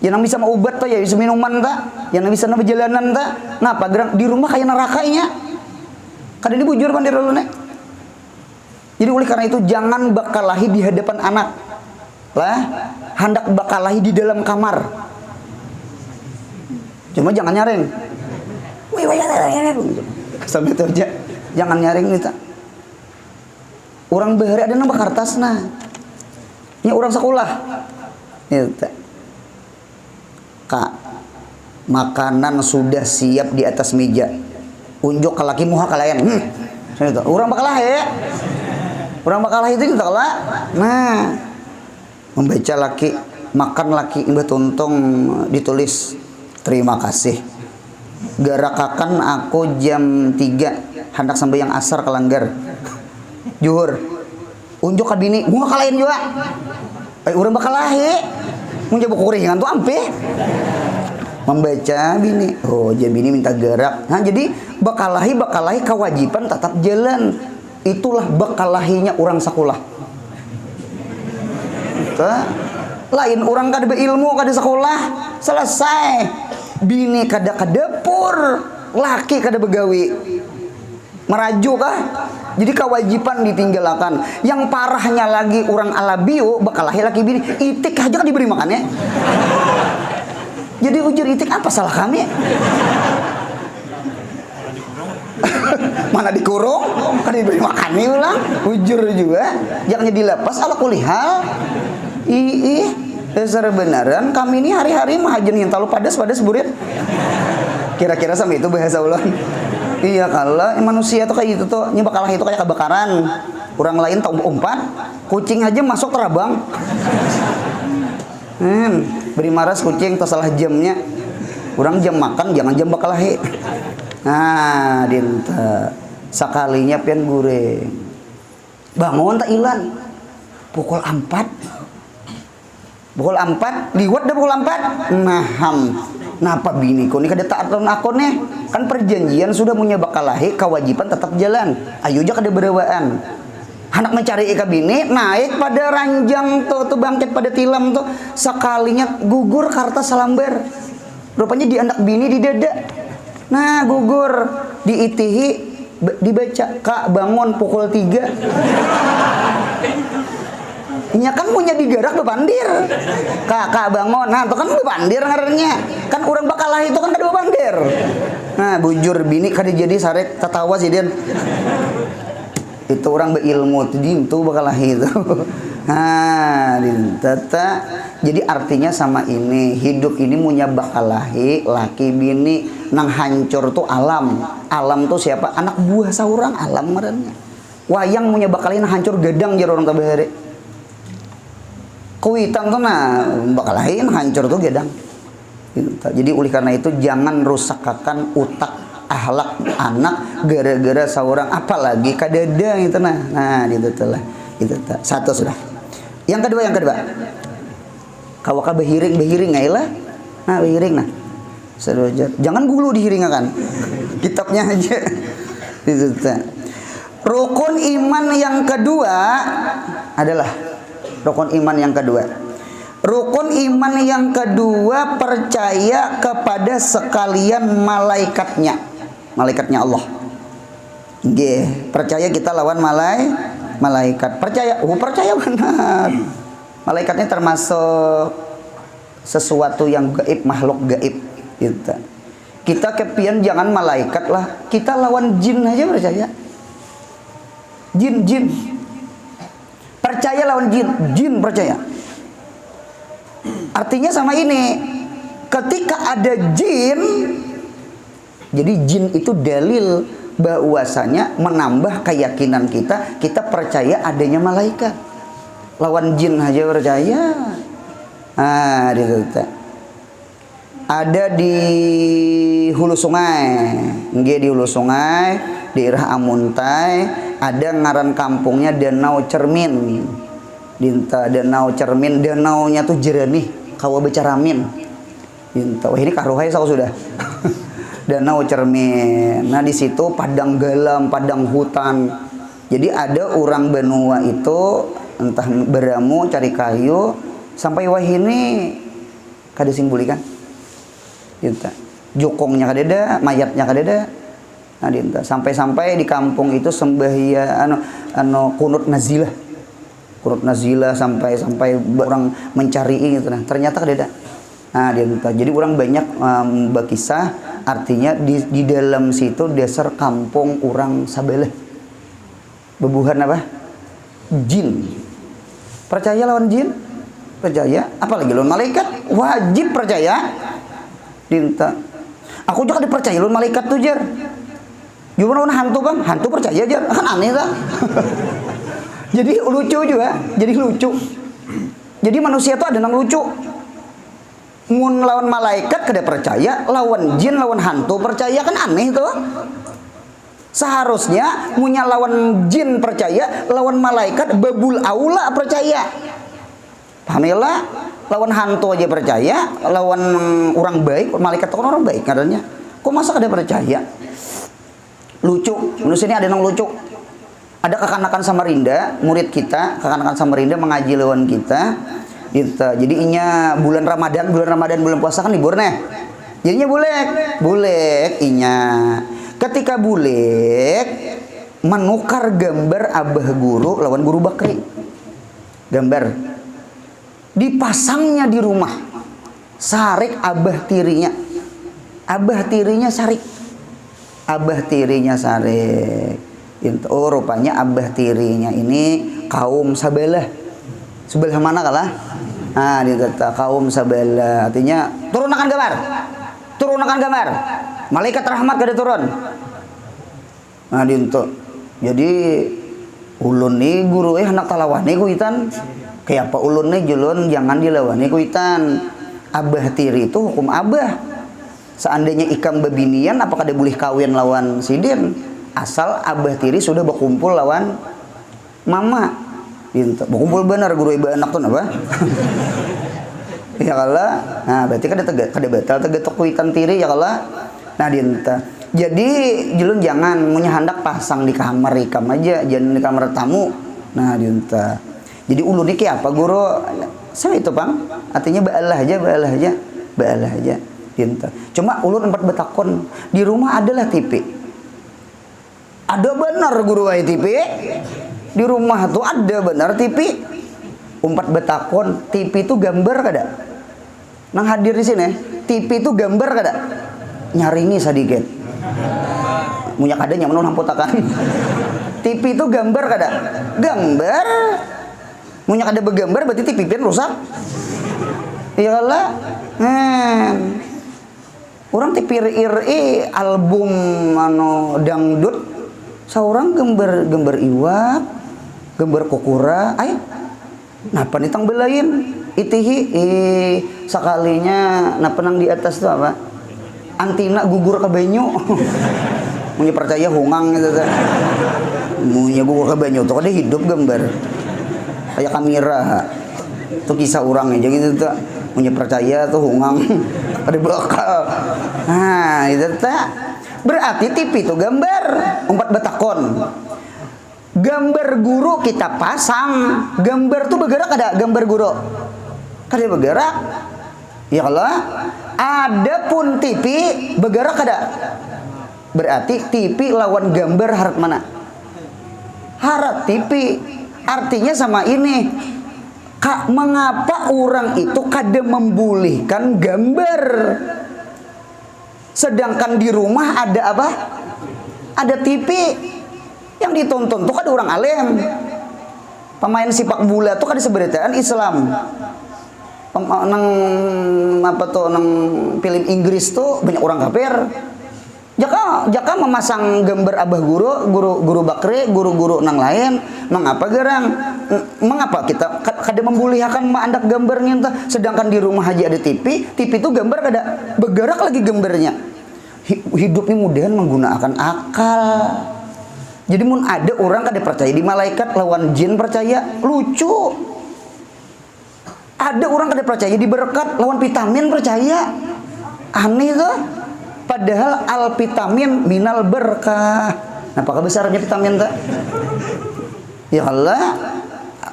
Yang bisa mau obat tuh ya bisa minuman tak, yang bisa na perjalanan tak. Ngapa gerang di rumah kayak nerakanya? Kada dibujur pan diri lu nek. Jadi oleh karena itu jangan bakal lahir di hadapan anak. Lah, hendak bakal lahir di dalam kamar. Cuma jangan nyaring. Sampai itu aja. Jangan nyaring nih tak. Orang bahari ada nambah kertas nah. Ini orang sekolah. Itu. Kak, makanan sudah siap di atas meja. Unjuk ke laki muha kalian. Orang bakal lahir. Orang bakal lahir itu kita lah. Nah, membaca laki, makan laki, imbah tuntung ditulis terima kasih. Garakakan aku jam 3 hendak sembahyang asar kelanggar. Juhur. Unjuk ka bini, gua kalahin juga. Urang bakal lahi. Mun jabu kuringan tuh ampe. Membaca bini. Oh, jadi bini minta gerak. Nah, jadi bakalahi kewajiban tetap jalan. Itulah bakalahinya orang sakulah. Lain orang kada beilmu kada sekolah selesai bini kada ke dapur laki kada begawi meraju kah jadi kewajiban ditinggalkan. Yang parahnya lagi orang alabiu bakal laki bini itik aja kan diberi makannya. Jadi ujur itik apa salah kami? Mana dikurung kan diberi makannya ulang ujur juga jangan dilepas ala kulihal. Dasar beneran kami ini hari-hari mahajen yang terlalu padas burit. Kira-kira sama itu bahasa ulang. Iya kalau manusia tuh kayak gitu tuh nyebakalah itu kayak kebakaran. Orang lain tak umpat, kucing aja masuk terabang. Beri maras kucing tak salah jamnya. Orang jam makan jangan jam bakalahi. Nah, dinta sakalinya pian goreng. Bangun tak ilan. Pukul 4. Pukul 4, liwat dah pukul 4. Naham. Napa bini ko ni kada taat lawan aku nih? Kan perjanjian sudah punya bakalahi, kewajiban tetap jalan. Ayo aja kada berewaan. Anak mencari ika bini, naik pada ranjang tuh bangkit pada tilam tuh. Sekalinya gugur karta salambar. Rupanya di anak bini di dada. Nah, gugur diitihi dibaca, "Kak bangun pukul 3." Nya kan punya digarak bebandir. Kakak bangun. Nah, itu kan bebandir ngarannya. Kan orang bakalah itu kan kada bebandir. Nah, bujur bini kada jadi sarek tatawa sih dia. Itu orang berilmu itu bakalah itu. Nah, tata. Jadi artinya sama ini, hidup ini punya bakalahi, laki bini nang hancur tuh alam. Alam tuh siapa? Anak buah saurang alam ngarannya. Wayang punya bakalahi nang hancur gedang jar orang tabahari. Kuitan tuh nah bakalahin hancur tuh gedang. Jadi oleh karena itu jangan rusakkan utak ahlak anak gara-gara seorang apalagi kadada itu nah itu lah itu satu sudah. Yang kedua kawaka behiring lah nah behiring nah sedojar jangan gulu dihiringakan kitabnya aja itu rukun iman yang kedua adalah rukun iman yang kedua. Rukun iman yang kedua percaya kepada sekalian malaikatnya. Malaikatnya Allah. Nggih, percaya kita lawan malaikat. Percaya benar. Malaikatnya termasuk sesuatu yang gaib, makhluk gaib gitu. Kita kepian jangan malaikat lah. Kita lawan jin aja percaya. Jin. Percaya lawan jin percaya. Artinya sama ini, ketika ada jin, jadi jin itu dalil bahwasanya menambah keyakinan kita percaya adanya malaikat. Lawan jin aja percaya. Ah, gitu. Ada di hulu sungai, di hulu sungai, daerah Amuntai, ada ngaran kampungnya Danau Cermin. Dinta Danau Cermin, danaunya tuh jernih, kawa becaramin. Dinta, wah ini karuhai saya sudah. Danau Cermin. Nah di situ padang galam, padang hutan. Jadi ada orang benua itu entah beramu cari kayu sampai wah ini kada simbulikan. Dinta, jokongnya kadeda, mayatnya kadeda. Nah, dinta sampai-sampai di kampung itu sembahya kunut nazilah. Kunut nazilah sampai orang mencari gitu nah. Ternyata kadeda. Nah, dinta. Jadi orang banyak berkisah artinya di dalam situ dasar kampung orang sabelah. Bebuhan apa? Jin. Percaya lawan jin? Percaya, apalagi lawan malaikat? Wajib percaya. Dinta. Aku juga dipercaya lawan malaikat tuh jar. Gimana hantu bang? Hantu percaya aja, kan aneh tak? Jadi lucu juga, jadi lucu. Jadi manusia tuh ada yang lucu. Mun lawan malaikat kada percaya, lawan jin lawan hantu percaya, kan aneh tuh. Seharusnya munya lawan jin percaya, lawan malaikat babul aula percaya. Pamela, lawan hantu aja percaya, lawan orang baik, malaikat itu kan orang baik katanya. Kok masa kada percaya? Lucu, menurut sini ada yang lucu. Ada Kekanakan Samarinda, murid kita, Kekanakan Samarinda mengaji lawan kita. Jadi inya bulan Ramadan, bulan puasa kan libur nih. Jadinya bulek inya. Ketika bulek menukar gambar abah guru lawan guru bakri. Gambar dipasangnya di rumah. Sarik abah tirinya. Abah tirinya sarik. Abah tirinya sarik. Oh, rupanya abah tirinya ini kaum sabelah. Sebelah mana kalah? Nah, dikata kaum sabelah. Artinya turunkan gambar. Malaikat rahmat kada turun. Nah, dinto. Jadi ulun nih guru anak talawani kuitan. Kayak apa ulun nih julun jangan dilawani kuitan. Abah tiri itu hukum abah. Seandainya ikam babinian apakah dia boleh kawin lawan sidin? Asal abah tiri sudah berkumpul lawan mama. Berkumpul benar guru ibu anak tuh apa? Ya kala, nah berarti kan kada batal tegetok kuitan tiri ya kala. Nah dinta. Jadi julun jangan punya hendak pasang di kamar ikam aja, jangan di kamar tamu. Nah dinta. Jadi ulun ini kayak apa guru? Saya itu bang, artinya baalah aja. Dinta. Cuma ulun empat betakon di rumah adalah TV. Ada benar guru ay TV. Di rumah tuh ada benar TV. Umpat betakon, TV itu gambar kada? Nang hadir di sini, TV itu gambar kada? Nyaringi sedikit. Munyak ada nyaman lampu takan. TV itu gambar kada? Gambar. Munyak ada begambar berarti TV pian rusak. Iya lah. Orang TV RI album dangdut seorang gambar iwak, gambar kokura, ayo. Napa nih tang belain? Itihi sekalinya napa nang di atas tuh apa? Antina gugur ke banyu. Munya percaya hungang gitu tuh. Munya gugur ke banyu tuh ada hidup gambar. Kayak kamera. Tuh kisah orang aja gitu tuh. Munya percaya tuh hungang ada bakal. Nah, itu tuh. Berarti TV itu gambar umpat betakon. Gambar guru kita pasang. Gambar tuh bergerak ada gambar guru. Kada bergerak. Ya Allah. Adapun TV bergerak ada. Berarti TV lawan gambar harap mana? Harap TV. Artinya sama ini. Kak, mengapa orang itu kada membolehkan gambar? Sedangkan di rumah ada apa? Ada TV. Yang ditonton tuh kan orang alim. Pemain sepak bola tuh kan diseberitaan Islam. Nang apa tuh nang film Inggris tuh banyak orang kafir. Jaka memasang gambar abah guru bakri, guru nang lain, mengapa gerang? Mengapa kita kada membolehkan mandak gambarnya entah, sedangkan di rumah aja ada TV itu gambar kada bergerak lagi gambarnya. Hidup ini mudahan menggunakan akal. Jadi mun ada orang kada percaya di malaikat lawan jin percaya, lucu. Ada orang kada percaya di berkat lawan vitamin percaya. Aneh tuh. Padahal al-vitamin minal berkah. Nah, apakah besarnya vitamin tuh? Ya Allah,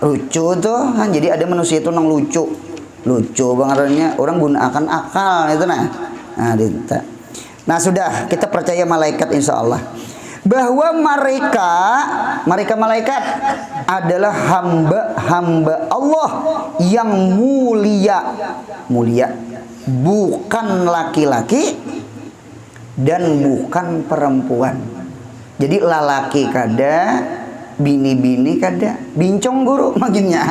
lucu tuh. Jadi ada manusia itu nang lucu bangetnya. Orang gunakan akal itu nah. Nah sudah kita percaya malaikat insya Allah. Bahwa malaikat adalah hamba Allah yang mulia, bukan laki-laki dan bukan perempuan. Jadi lalaki kada, bini kada, bincong guru makinnya.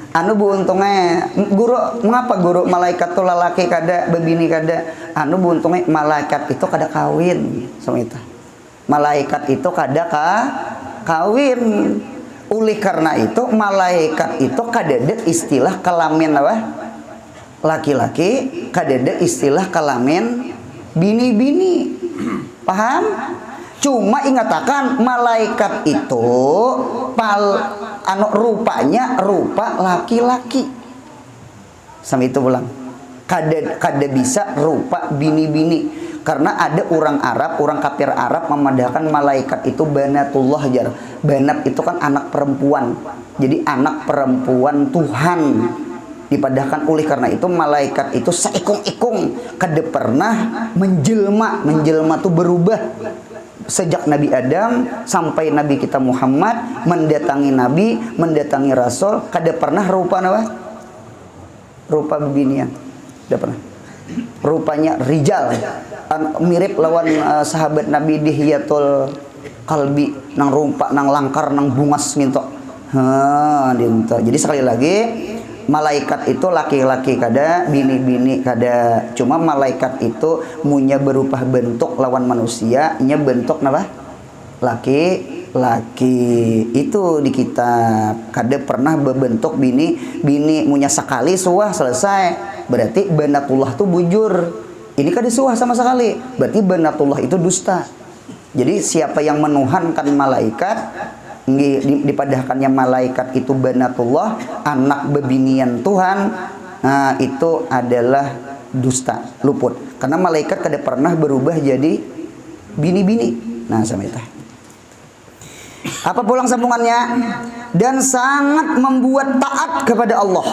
Anu buuntungnya guru, mengapa guru malaikat tuh lalaki kada, bebini kada? Anu buuntungnya malaikat itu kada kawin sama itu. Malaikat itu kada kawin. Oleh karena itu malaikat itu kadada istilah kelamin apa? Laki-laki, kadada istilah kelamin bini-bini. Paham? Cuma ingatakan malaikat itu rupanya rupa laki-laki. Sampai itu pulang. Kada bisa rupa bini-bini. Karena ada orang Arab, orang kafir Arab memadahkan malaikat itu banatullah jar. Banat itu kan anak perempuan. Jadi anak perempuan Tuhan. Dipadahkan oleh karena itu malaikat itu seikung-ikung kada pernah menjelma. Menjelma itu berubah. Sejak Nabi Adam sampai Nabi kita Muhammad mendatangi Nabi, mendatangi Rasul, kada pernah rupa apa? Rupa bebinian. Kada pernah. Rupanya rijal. Mirip lawan sahabat Nabi Dihyatul Kalbi, nang rumpa, nang langkar, nang bungas ngintok. Jadi sekali lagi malaikat itu laki-laki kada, bini-bini kada. Cuma malaikat itu munya berupa bentuk lawan manusia, nya bentuk napa? Laki-laki. Itu di kitab. Kada pernah berbentuk bini munya sekali suah selesai. Berarti banatullah itu bujur. Ini kada suah sama sekali. Berarti banatullah itu dusta. Jadi siapa yang menuhankan malaikat, dipadahkannya malaikat itu banatullah, anak bebinian Tuhan, nah itu adalah dusta, luput. Karena malaikat kada pernah berubah jadi bini-bini. Nah, sama itu. Apa pulang sambungannya? Dan sangat membuat taat kepada Allah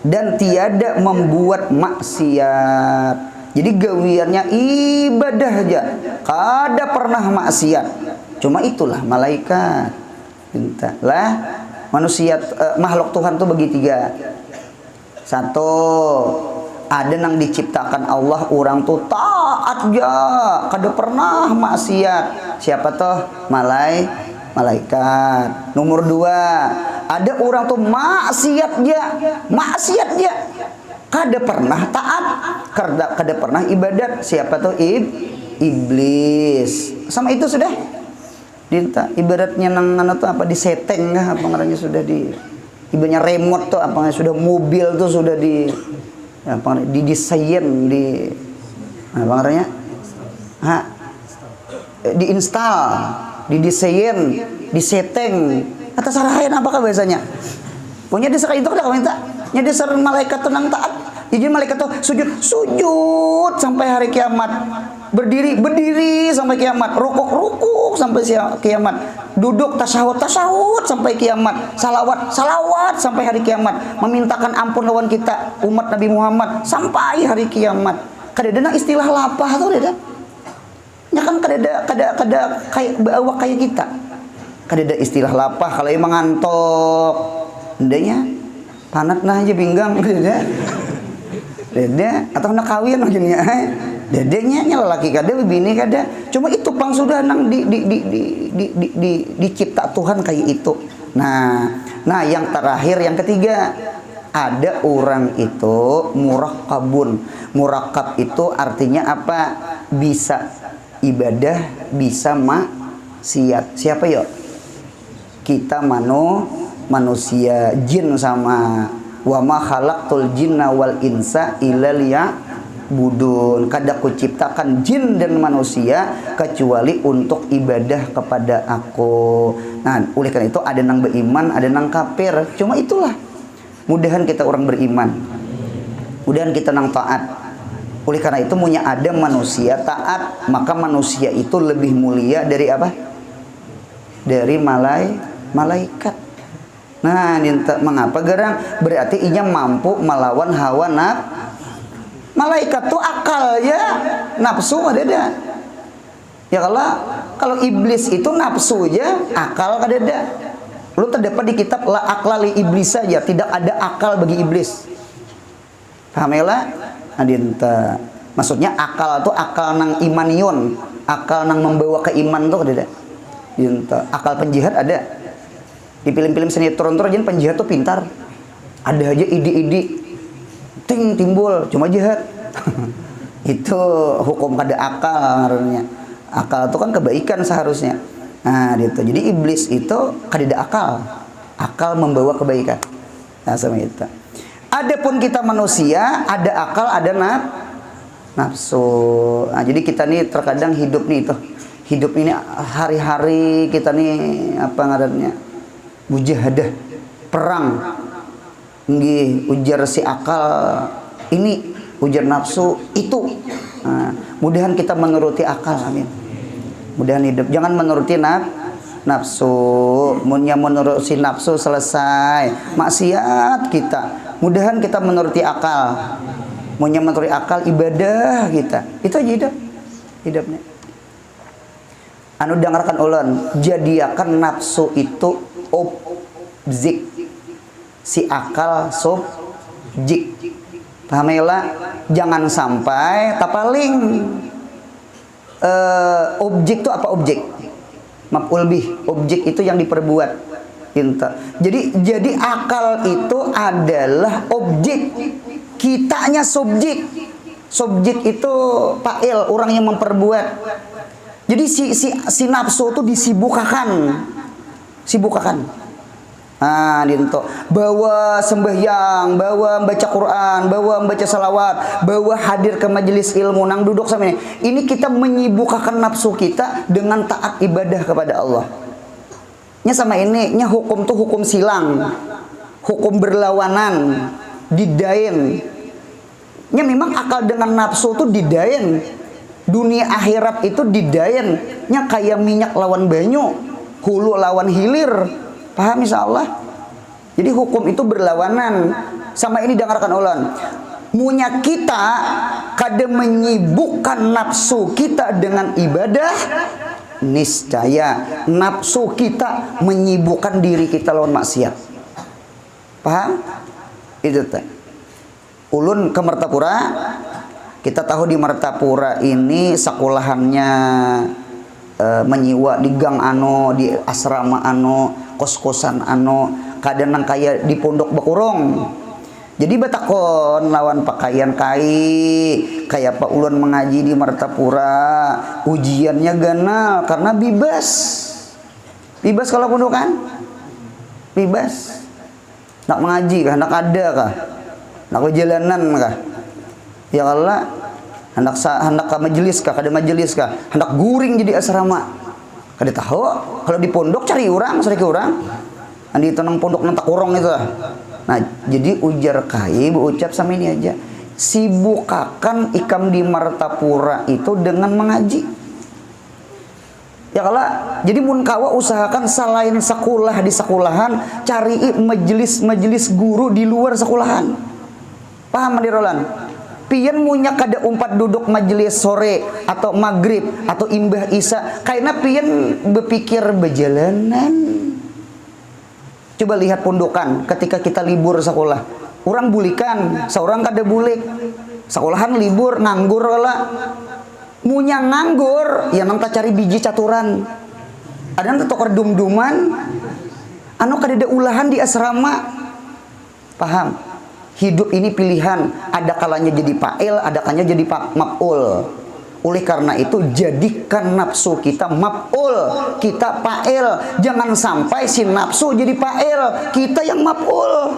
dan tiada membuat maksiat. Jadi gawiannya ibadah aja, kada pernah maksiat. Cuma itulah malaikat. Lah manusia, makhluk Tuhan tuh bagi tiga. Satu, ada yang diciptakan Allah orang tuh taat aja, kada pernah maksiat. Siapa tuh? Malaikat. Nomor dua, ada orang tuh maksiat dia, kada pernah taat, kada pernah ibadat. Siapa tuh? Iblis. Sama itu sudah. Dinta ibaratnya nang tuh apa diseteng kah apa ngarannya sudah di ibaratnya remote tuh apa sudah mobil tuh sudah di apa didesain di apa ngarannya diinstal, didesain, diseteng atas arahan apakah biasanya punya desa itu kada minta nya dasar malaikat tenang taat. Jadi malaikat tuh sujud sampai hari kiamat, berdiri sampai kiamat, rukuk sampai kiamat, duduk tasawuf sampai kiamat, salawat sampai hari kiamat, memintakan ampun lawan kita umat Nabi Muhammad sampai hari kiamat. Kadada istilah lapah tuh ada. Ya kan kada kayak bawa kayak kita. Kadada istilah lapah kalau emang ngantok. Ndanya panat nah aja pinggang kadada. Dede atau nak kawin maksudnya. Dedenya lelaki kada, bini kada. Cuma itu pang sudah nang dicipta Tuhan kayak itu. Nah, yang terakhir yang ketiga, ada orang itu murakabun. Murakab itu artinya apa? Bisa ibadah, bisa maksiat. Siapa yuk? Kita manusia, jin sama wa ma khalaqtul jinna wal insa illa liya'budun. Kada kuciptakan jin dan manusia kecuali untuk ibadah kepada aku. Nah, oleh karena itu ada nang beriman, ada nang kafir. Cuma itulah. Mudahan kita orang beriman. Mudahan kita nang taat. Oleh karena itu punya ada manusia taat, maka manusia itu lebih mulia dari apa? Dari malaikat. Nah, mengapa gerang? Berarti inya mampu melawan hawa malaikat tuh akal ya, nafsu ada. Ya kalau iblis itu nafsu aja, akal kada ada. Lu terdapat di kitab la aklali iblis saja, tidak ada akal bagi iblis. Paham ya lah? Adinta. Maksudnya akal itu akal nang imanion, akal nang membawa ke iman tuh kada ada. Adinta. Akal penjihat ada. Di film-film sinetron tuh aja penjahat tuh pintar. Ada aja ide-ide timbul cuma jahat. Itu hukum kada akal. Akal itu kan kebaikan seharusnya. Nah, gitu. Jadi iblis itu kadida akal membawa kebaikan. Nah, sama itu. Adapun kita manusia, ada akal, ada nafsu. Nah, jadi kita nih terkadang hidup nih itu. Hidup ini hari-hari kita nih apa ngarannya? Mujahadah, perang. Nggih, ujar si akal ini, ujar nafsu itu. Nah, mudahan kita menuruti akal, amin. Mudahan hidup jangan menuruti nafsu. Munnya menuruti nafsu selesai maksiat kita. Mudahan kita menuruti akal. Munnya menuruti akal ibadah kita. Itu aja hidupnya. Anu dengarkan ulun, jadiakan nafsu itu objek, si akal subjek. Pahamela, jangan sampai tapaling objek itu apa objek? Maf'ul bih, objek itu yang diperbuat. Jadi akal itu adalah objek, kitanya subjek. Subjek itu fa'il, orang yang memperbuat. Jadi si nafsu itu disibukakan. Nah, dinto bawa sembahyang, bawa membaca Quran, bawa membaca salawat, bawa hadir ke majelis ilmu, nang duduk sama ini. Ini kita menyibukkan nafsu kita dengan taat ibadah kepada Allah. Nya sama ini, nya hukum tuh hukum silang, hukum berlawanan, didain. Nya memang akal dengan nafsu tuh didain. Dunia akhirat itu didain. Nya kayak minyak lawan banyu, hulu lawan hilir. Paham insyaallah? Jadi hukum itu berlawanan. Sama ini dengarkan ulun. Munya kita kada menyibukkan nafsu kita dengan ibadah, niscaya nafsu kita menyibukkan diri kita lawan maksiat. Paham? Itu teh. Ulun ke Martapura. Kita tahu di Martapura ini sekolahannya menyiwa di gang ano, di asrama ano, kos-kosan ano, kadang kayak di pondok bakurong. Jadi batakon lawan pakaian kayak Pak Ulun mengaji di Martapura, ujiannya ganal karena bebas kalau pondokan, bebas. Nak mengaji kah, nak ada kah, nak perjalanan kah, ya Allah. Hendak ke majelis kah, kada majelis kah, hendak guring jadi asrama. Kada tahu, kalau di pondok cari orang, andi itu nang pondok nang tak kurang itu. Nah, jadi ujar kai berucap sama ini aja. Sibukakan ikam di Martapura itu dengan mengaji. Ya kalau jadi mun kawa usahakan selain sekolah di sekolahan, cari majelis guru di luar sekolahan. Paham Madirolan? Pian munya kada umpat duduk majelis sore atau maghrib atau imbah isya karena pian berpikir berjalanan. Coba lihat pondokan ketika kita libur sekolah, orang bulikan, seorang kada bulik, sekolahan libur nganggur lah. Munya nganggur ya nang cari biji caturan, ada nang tukar dum-duman, anu kada ada ulahan di asrama. Paham? Hidup ini pilihan, ada kalanya jadi fa'il, ada kalanya jadi maf'ul. Oleh karena itu jadikan nafsu kita maf'ul, kita fa'il. Jangan sampai si nafsu jadi fa'il, kita yang maf'ul.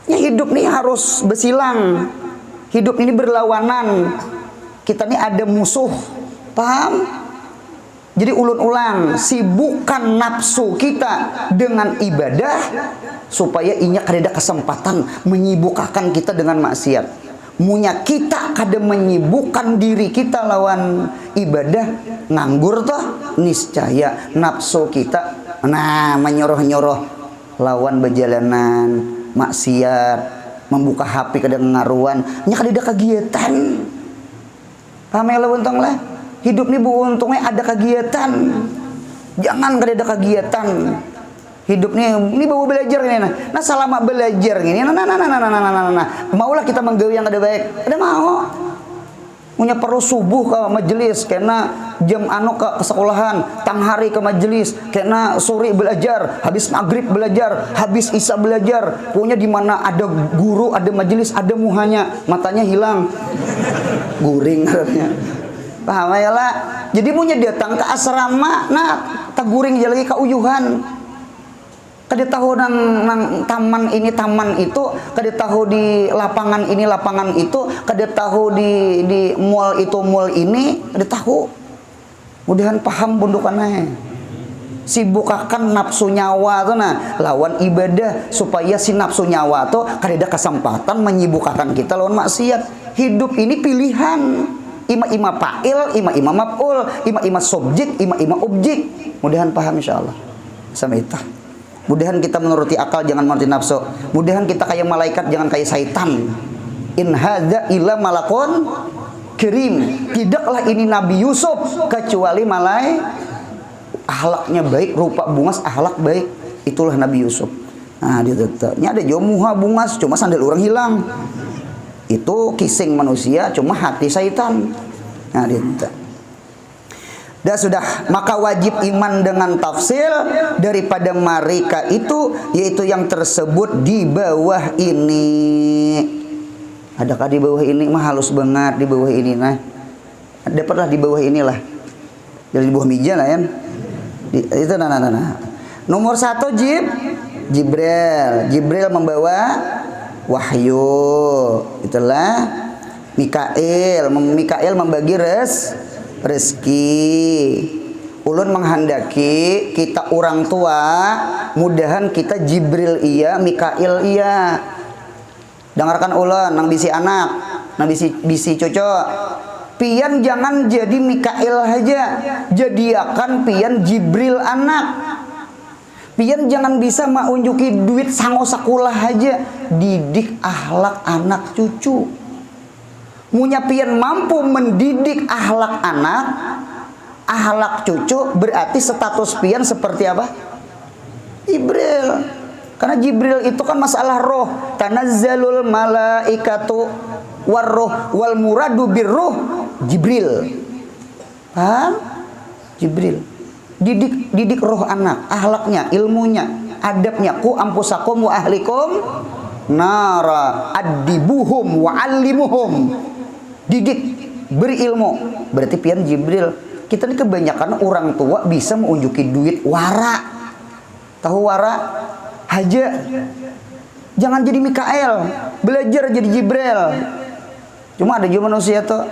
Ya, hidup ini harus bersilang. Hidup ini berlawanan. Kita ini ada musuh. Paham? Jadi ulun-ulang, sibukkan nafsu kita dengan ibadah supaya inya kada kesempatan menyibukkan kita dengan maksiat. Munya kita kada menyibukkan diri kita lawan ibadah, nganggur toh niscaya nafsu kita menyoroh-nyoroh lawan berjalanan maksiat, membuka HP kada ngaruan, nya kada kegiatan. Paham ya untung lah? Hidup ini untungnya ada kegiatan. Jangan kada ada kegiatan. Hidup ini bawa belajar ini. Nah selama belajar ini, maulah kita menggawi yang kada baik. Ada mau. Punya perlu subuh ke majelis, kena jam ke sekolahan, tang hari ke majelis, kena sore belajar, habis maghrib belajar, habis isya belajar. Punya di mana ada guru, ada majelis, ada muhanya, matanya hilang, guring katanya. Paham ya lah? Jadi punya datang ke asrama, nah taguring aja lagi kauyuhan. Kada tahu nang taman ini taman itu, kada tahu di lapangan ini lapangan itu, kada tahu di mall itu mall ini, kada tahu. Mudahan paham bundukannya. Sibukakan nafsu nyawa tuh nah lawan ibadah supaya si nafsu nyawa tuh kada ada kesempatan menyibukkan kita lawan maksiat. Hidup ini pilihan. Ima-ima fa'il, ima-ima maf'ul, ima-ima subjek, ima-ima objek. Mudahan paham insyaallah. Sama itu. Mudahan kita menuruti akal, jangan menuruti nafsu. Mudahan kita kayak malaikat, jangan kayak syaitan. In hadza illa malakun kirim. Tidaklah ini Nabi Yusuf kecuali akhlaknya baik, rupa bungas, akhlak baik. Itulah Nabi Yusuf. Nah, ini ada jomuha bungas, cuma sandal orang hilang. Itu kising manusia, cuma hati syaitan. Nah, dan sudah, maka wajib iman dengan tafsir daripada mereka itu, yaitu yang tersebut di bawah ini. Adakah di bawah ini? Mah halus banget di bawah ini. Nah, dapatlah di bawah inilah. Jadi di bawah meja lah ya. Itu nah. Nomor 1 Jibril membawa wahyu. Itulah Mikail membagi rezeki. Ulun menghendaki kita orang tua, mudahan kita Jibril iya, Mikail iya. Dengarkan ulun nang bisi anak, nang bisi cocok. Pian jangan jadi Mikail aja, jadiakan pian Jibril anak. Pian jangan bisa maunjuki duit sango sakulah aja, didik akhlak anak cucu. Munya pian mampu mendidik akhlak anak, akhlak cucu, berarti status pian seperti apa? Jibril. Karena Jibril itu kan masalah roh. Tanazzalul malaikatu warruh wal muradu birruh Jibril. Paham? Jibril. Didik roh anak, akhlaknya, ilmunya, adabnya. Ku ampusakum wa ahlikum nara adibuhum wa allimuhum. Didik, beri ilmu. Berarti pian Jibril. Kita ini kebanyakan orang tua bisa menunjuki duit wara. Tahu wara? Haja. Jangan jadi Mikael, belajar jadi Jibril. Cuma ada juga manusia tuh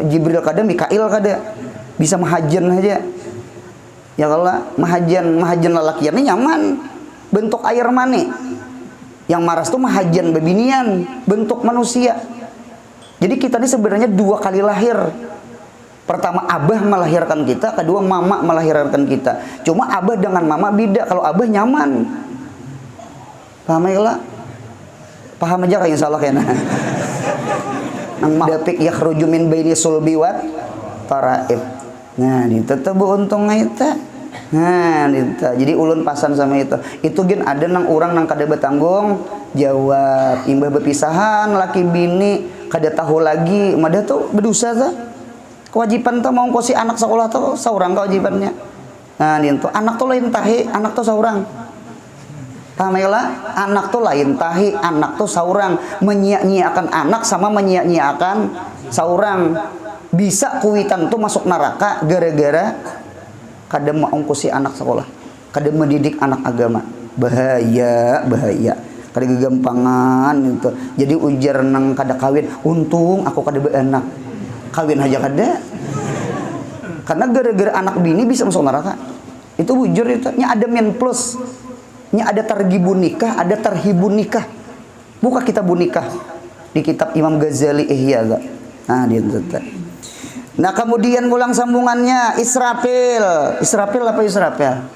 Jibril kada, Mikail kada, bisa mahajan aja. Ya kalau mahajan lelakiannya nyaman, bentuk air mani. Yang maras tuh mahajan bebinian, bentuk manusia. Jadi kita ini sebenarnya 2 kali lahir. Pertama abah melahirkan kita, kedua mama melahirkan kita. Cuma abah dengan mama beda. Kalau abah nyaman, paham ya? Paham aja kayak insyaallah kayaknya. Nang dapik yakhruju min baini sulbi wat taraib. Nah, itu tuh untungnya itu. Nah, itu. Jadi ulun pasan sama itu. Itu gen ada nang orang nang kada betanggung jawab. Imbah berpisahan laki bini kada tahu lagi, madah tuh berdosa tuh. Kewajiban tuh mau kosi anak sekolah tuh seorang kewajibannya. Nah, itu anak tuh lain tahi, anak tuh seorang. Pamela, anak tuh lain tahi, anak tuh saurang. Menyia-nyiakan anak sama menyia-nyiakan saurang. Bisa kuitan tuh masuk neraka gara-gara kada mau ongkosi anak sekolah, kada mendidik anak agama. Bahaya. Kada gegampangan itu. Jadi ujar nang kada kawin, untung aku kada beanak. Kawin aja kada. Karena gara-gara anak bini bisa masuk neraka. Itu bujur itu. Nya ada men plus. Nya ada targhibun nikah, ada tarhibun nikah. Buka kitab nikah di kitab Imam Ghazali Ihya. Nah, dia itu. Nah, kemudian ulang sambungannya Israfil. Israfil apa Israfil?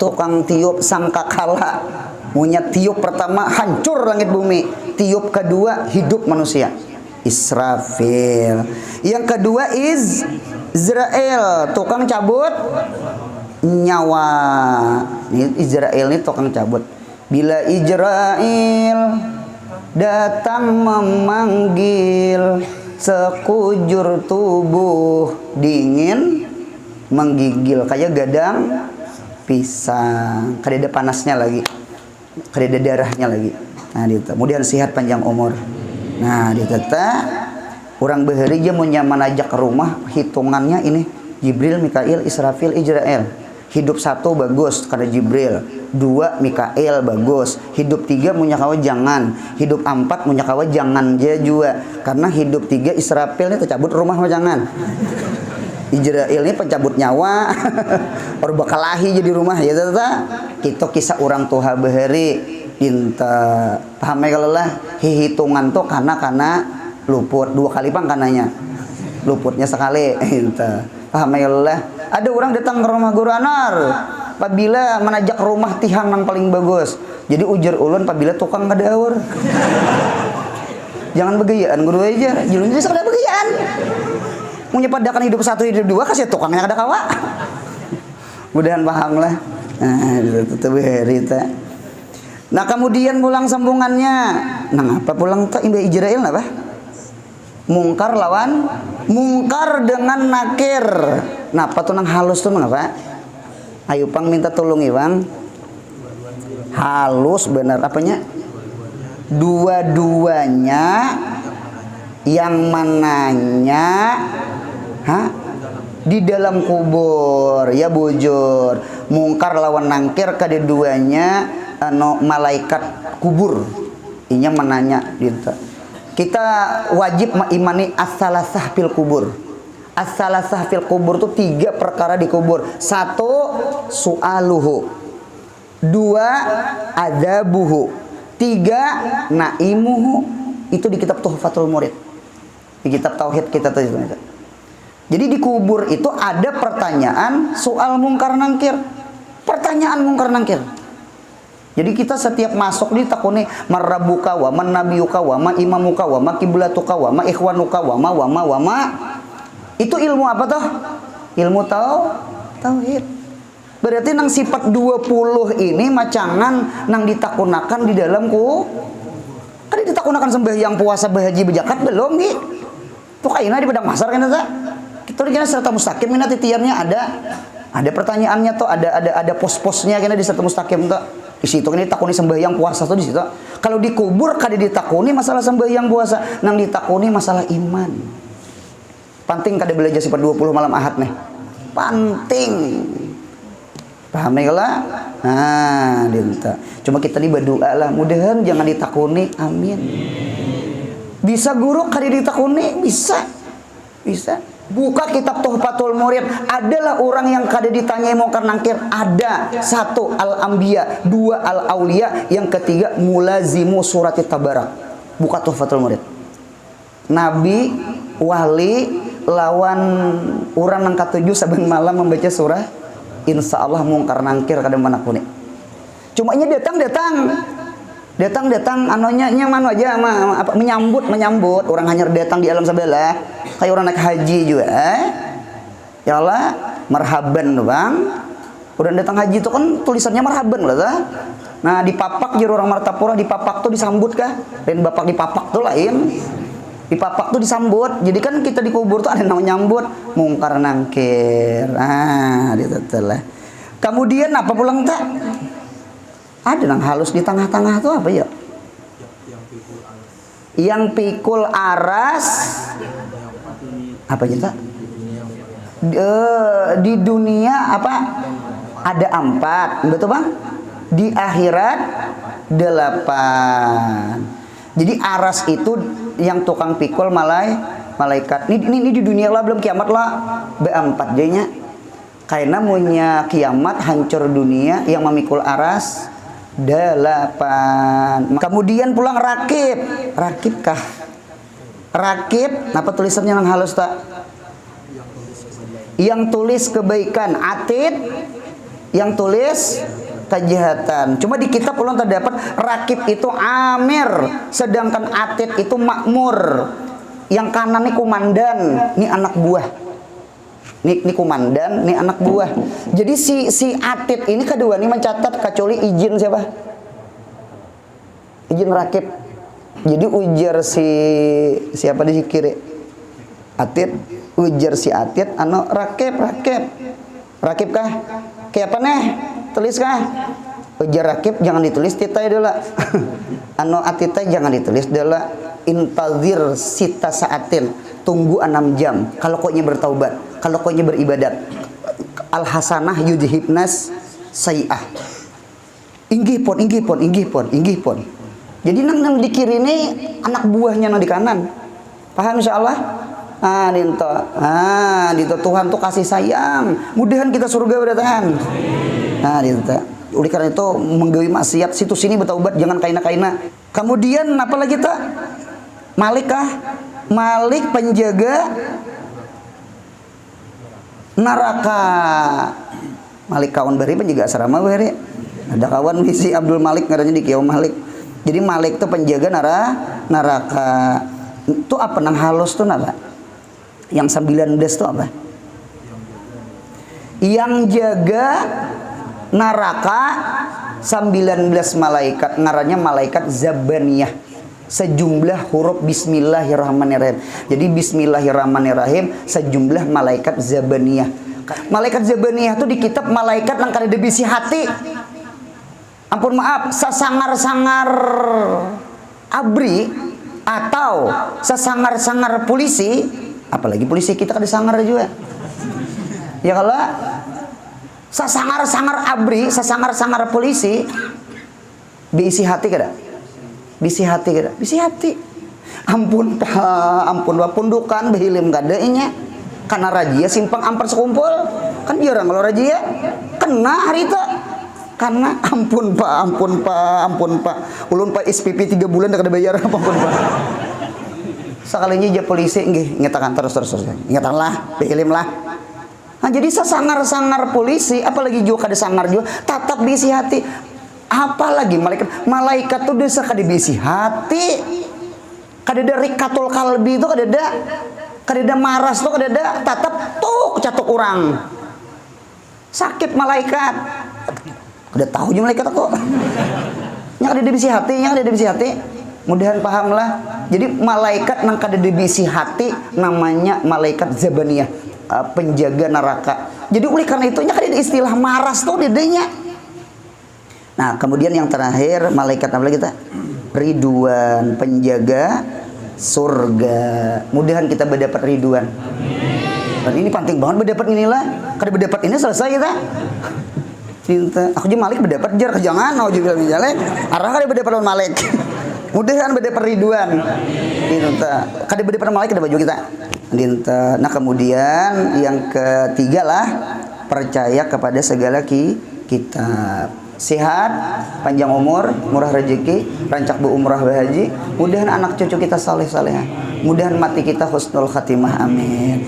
Tukang tiup sangkakala. Punya tiup pertama hancur langit bumi. Tiup kedua hidup manusia. Israfil. Yang kedua Izrail, tukang cabut nyawa. Ini Izrail ini tukang cabut. Bila Izrail datang memanggil, sekujur tubuh dingin menggigil kayak gadang pisang. Kada ada panasnya lagi, kada ada darahnya lagi. Nah, itu. Kemudian sehat panjang umur. Nah, dia kata orang bahari dia mau nyaman aja ke rumah, hitungannya ini Jibril, Mikail, Israfil, Izrail. Hidup 1 bagus karena Jibril, 2 Mikail bagus, hidup 3 munya kawa jangan, hidup 4 munya kawa jangan dia juga, karena hidup 3 Israfil ini tercabut rumah mah jangan. Israel ini pencabut nyawa, orang bakal lahi jadi rumah ya tata. Kita kisah orang tua bahari, inta paham ya kalau lah hitungan tuh karena luput 2 kali pang kananya, luputnya sekali, inta paham ya kalau lah. Ada orang datang ke rumah guru anar, apabila menajak rumah tihang yang paling bagus. Jadi ujar ulun apabila tukang kada awur. Jangan begayaan guru aja, julun jadi sekadar begayaan. Menyepadakan hidup 1 hidup 2 kasih tukangnya kada kawa. Mudahan paham lah. Nah, itu berita. Nah, kemudian pulang sambungannya. Nah, apa pulang tak imba Israel apa? Mungkar lawan mungkar dengan nakir. Nah, apa tuh nang halus tuh apa? Ayo pang minta tolong Iwang. Halus benar apanya? Dua-duanya yang mananya di dalam kubur ya bujur. Mungkar lawan nangkir keduanya malaikat kubur. Inya menanya gitu. Kita wajib mengimani as-salasah fil kubur. As-salasah fil kubur itu 3 perkara di kubur. 1 su'aluhu, 2 adabuhu, 3 naimuhu. Itu di kitab Tuhfatul Murid, di kitab tauhid kita tuh. Jadi di kubur itu ada pertanyaan soal mungkar nangkir. Pertanyaan mungkar nangkir. Jadi kita setiap masuk ditakuni marrabuka wa man nabiyuka wa ma imamuka wa ma kiblatuka wa ma ikhwanuka wa ma. Itu ilmu apa toh? Ilmu tauhid. Berarti nang sifat 20 ini macangan nang ditakunakan di dalam kan ditakunakan sembahyang puasa bahaji bejakat belum ki? Tuh kaina di padang masar kan ta? Kita di serta mustaqim mina titiannya ada pertanyaannya tuh, ada pos-posnya kena di serta mustaqim tuh. Di situ kan ditakuni sembahyang puasa tuh di situ. Kalau dikubur kada ditakuni masalah sembahyang puasa, nang ditakuni masalah iman. Penting kada belajar sifat 20 malam Ahad nih. Penting. Paham ya lah? Nah, dinta. Cuma kita ini berdoa lah, mudahan jangan ditakuni. Amin. Bisa guru kada ditakuni? Bisa. Buka kitab Tuhfatul Murid, adalah orang yang kada ditanyai mungkar nangkir. Ada 1 al-anbiya, 2 al-auliya, yang ketiga mulazimu surat tabarak. Buka Tuhfatul Murid. Nabi, wali, lawan orang nang katujuh saben malam membaca surah, insya Allah mungkar nangkir kada manakuni. Cuma nya datang anonya nyaman aja menyambut orang hanya datang di alam sebelah kayak orang naik haji juga ya Allah marhaban bang. Udah datang haji itu kan tulisannya marhaban lah. Nah di papak jadi orang Martapura, di papak tuh disambut kah? Dan bapak di papak tuh lain, di papak tuh disambut. Jadi kan kita di kubur tuh ada namanya nyambut mungkar nangkir. Itu lah. Kemudian apa pulang tak? Ada nang halus di tengah-tengah tuh apa ya? Yang pikul aras apa kita? Di dunia apa? Ada 4, betul bang? Di akhirat 8. Jadi aras itu yang tukang pikul malaikat. Ini di dunia lah belum kiamat lah. B4 jadinya. Karena punya kiamat hancur dunia yang memikul aras 8. Kemudian pulang rakib kah? Rakib, apa tulisannya yang halus tak? Yang tulis kebaikan. Atid, yang tulis kejahatan. Cuma di kitab ulun terdapat rakib itu amir, sedangkan atid itu makmur. Yang kanan ini komandan, ini anak buah. Ini komandan, ini anak buah. Jadi si atid ini kedua ini mencatat kecuali izin siapa? Izin rakib. Jadi ujar siapa di kiri? Atid, ujar si atid anu rakib. Rakib kah? Kayak apa nih? Tulis kah? Ujar rakib jangan ditulis titai dulu. Anu atid jangan ditulis dulu. Intazir sita saatin, tunggu 6 jam. Kalau koknya bertaubat, kalau koknya beribadat. al hasanah yudhibnas sayi'ah. Inggih pon. Jadi nang di kiri ini anak buahnya nang di kanan. Paham insyaallah? Dinto Tuhan tuh kasih sayang. Mudahan kita surga berdatangan. Dinto. Oleh karena itu menggawi maksiat situ sini bertaubat, jangan kaina-kaina. Kemudian apa lagi tak? Malik penjaga neraka. Malik kawan bari penjaga asrama bari. Ada kawan si Abdul Malik ngarannya di Kiau Malik. Jadi Malik tuh penjaga neraka. Itu apa nang halus tuh apa? Yang 19 tuh apa? Yang jaga neraka 19 malaikat, ngarannya malaikat Zabaniyah. Sejumlah huruf bismillahirrahmanirrahim. Jadi bismillahirrahmanirrahim sejumlah malaikat Zabaniyah. Malaikat Zabaniyah itu di kitab malaikat yang kada debisi hati. Ampun maaf, sesangar-sangar abri atau sesangar-sangar polisi, apalagi polisi kita kada sangar juga. Ya kalau sesangar-sangar abri, sesangar-sangar polisi diisi hati kada? Bisi hati. Ampun pak pundukan behilim kada inya. Karena rajia simpang ampar sekumpul. Kan jarang kalau rajia kena hari itu. Karena ampun pak. Ulun pak SPP 3 bulan dah kada bayar ampun pak. Sekalinya aja polisi nggih ngetakan terus. Ingatanlah, behilim lah. Nah, jadi sesangar-sangar polisi, apalagi juga kada sangar juga, tetap bisi hati. Apalagi malaikat tuh desa kada bisi hati. Kada ada rikatul kalbi itu kada ada maras tuh kada ada, tetap tuh catuk orang. Sakit malaikat. Udah tahu juga malaikat aku. Nya kada ada bisi hati, Mudahan pahamlah. Jadi malaikat nang kada ada bisi hati namanya malaikat Zabaniyah. Penjaga neraka. Jadi oleh karena itu ada istilah maras tuh dedenya. Nah, kemudian yang terakhir malaikat apa lagi kita? Ridwan, penjaga surga. Mudahan kita berdapat ridwan. Dan ini penting banget berdapat inilah. Kada berdapat ini selesai kita. Aku juga Malik berdapat jar jangan mau juga misalnya arah kada berdapat lawan Malik. Mudahan berdapat ridwan. Kada berdapat Malik kada baju kita. Nah kemudian yang ketiga lah percaya kepada segala kitab. Sehat, panjang umur, murah rezeki, rancak berumrah berhaji. Mudahan anak cucu kita saleh-saleh. Mudahan mati kita husnul khatimah. Amin.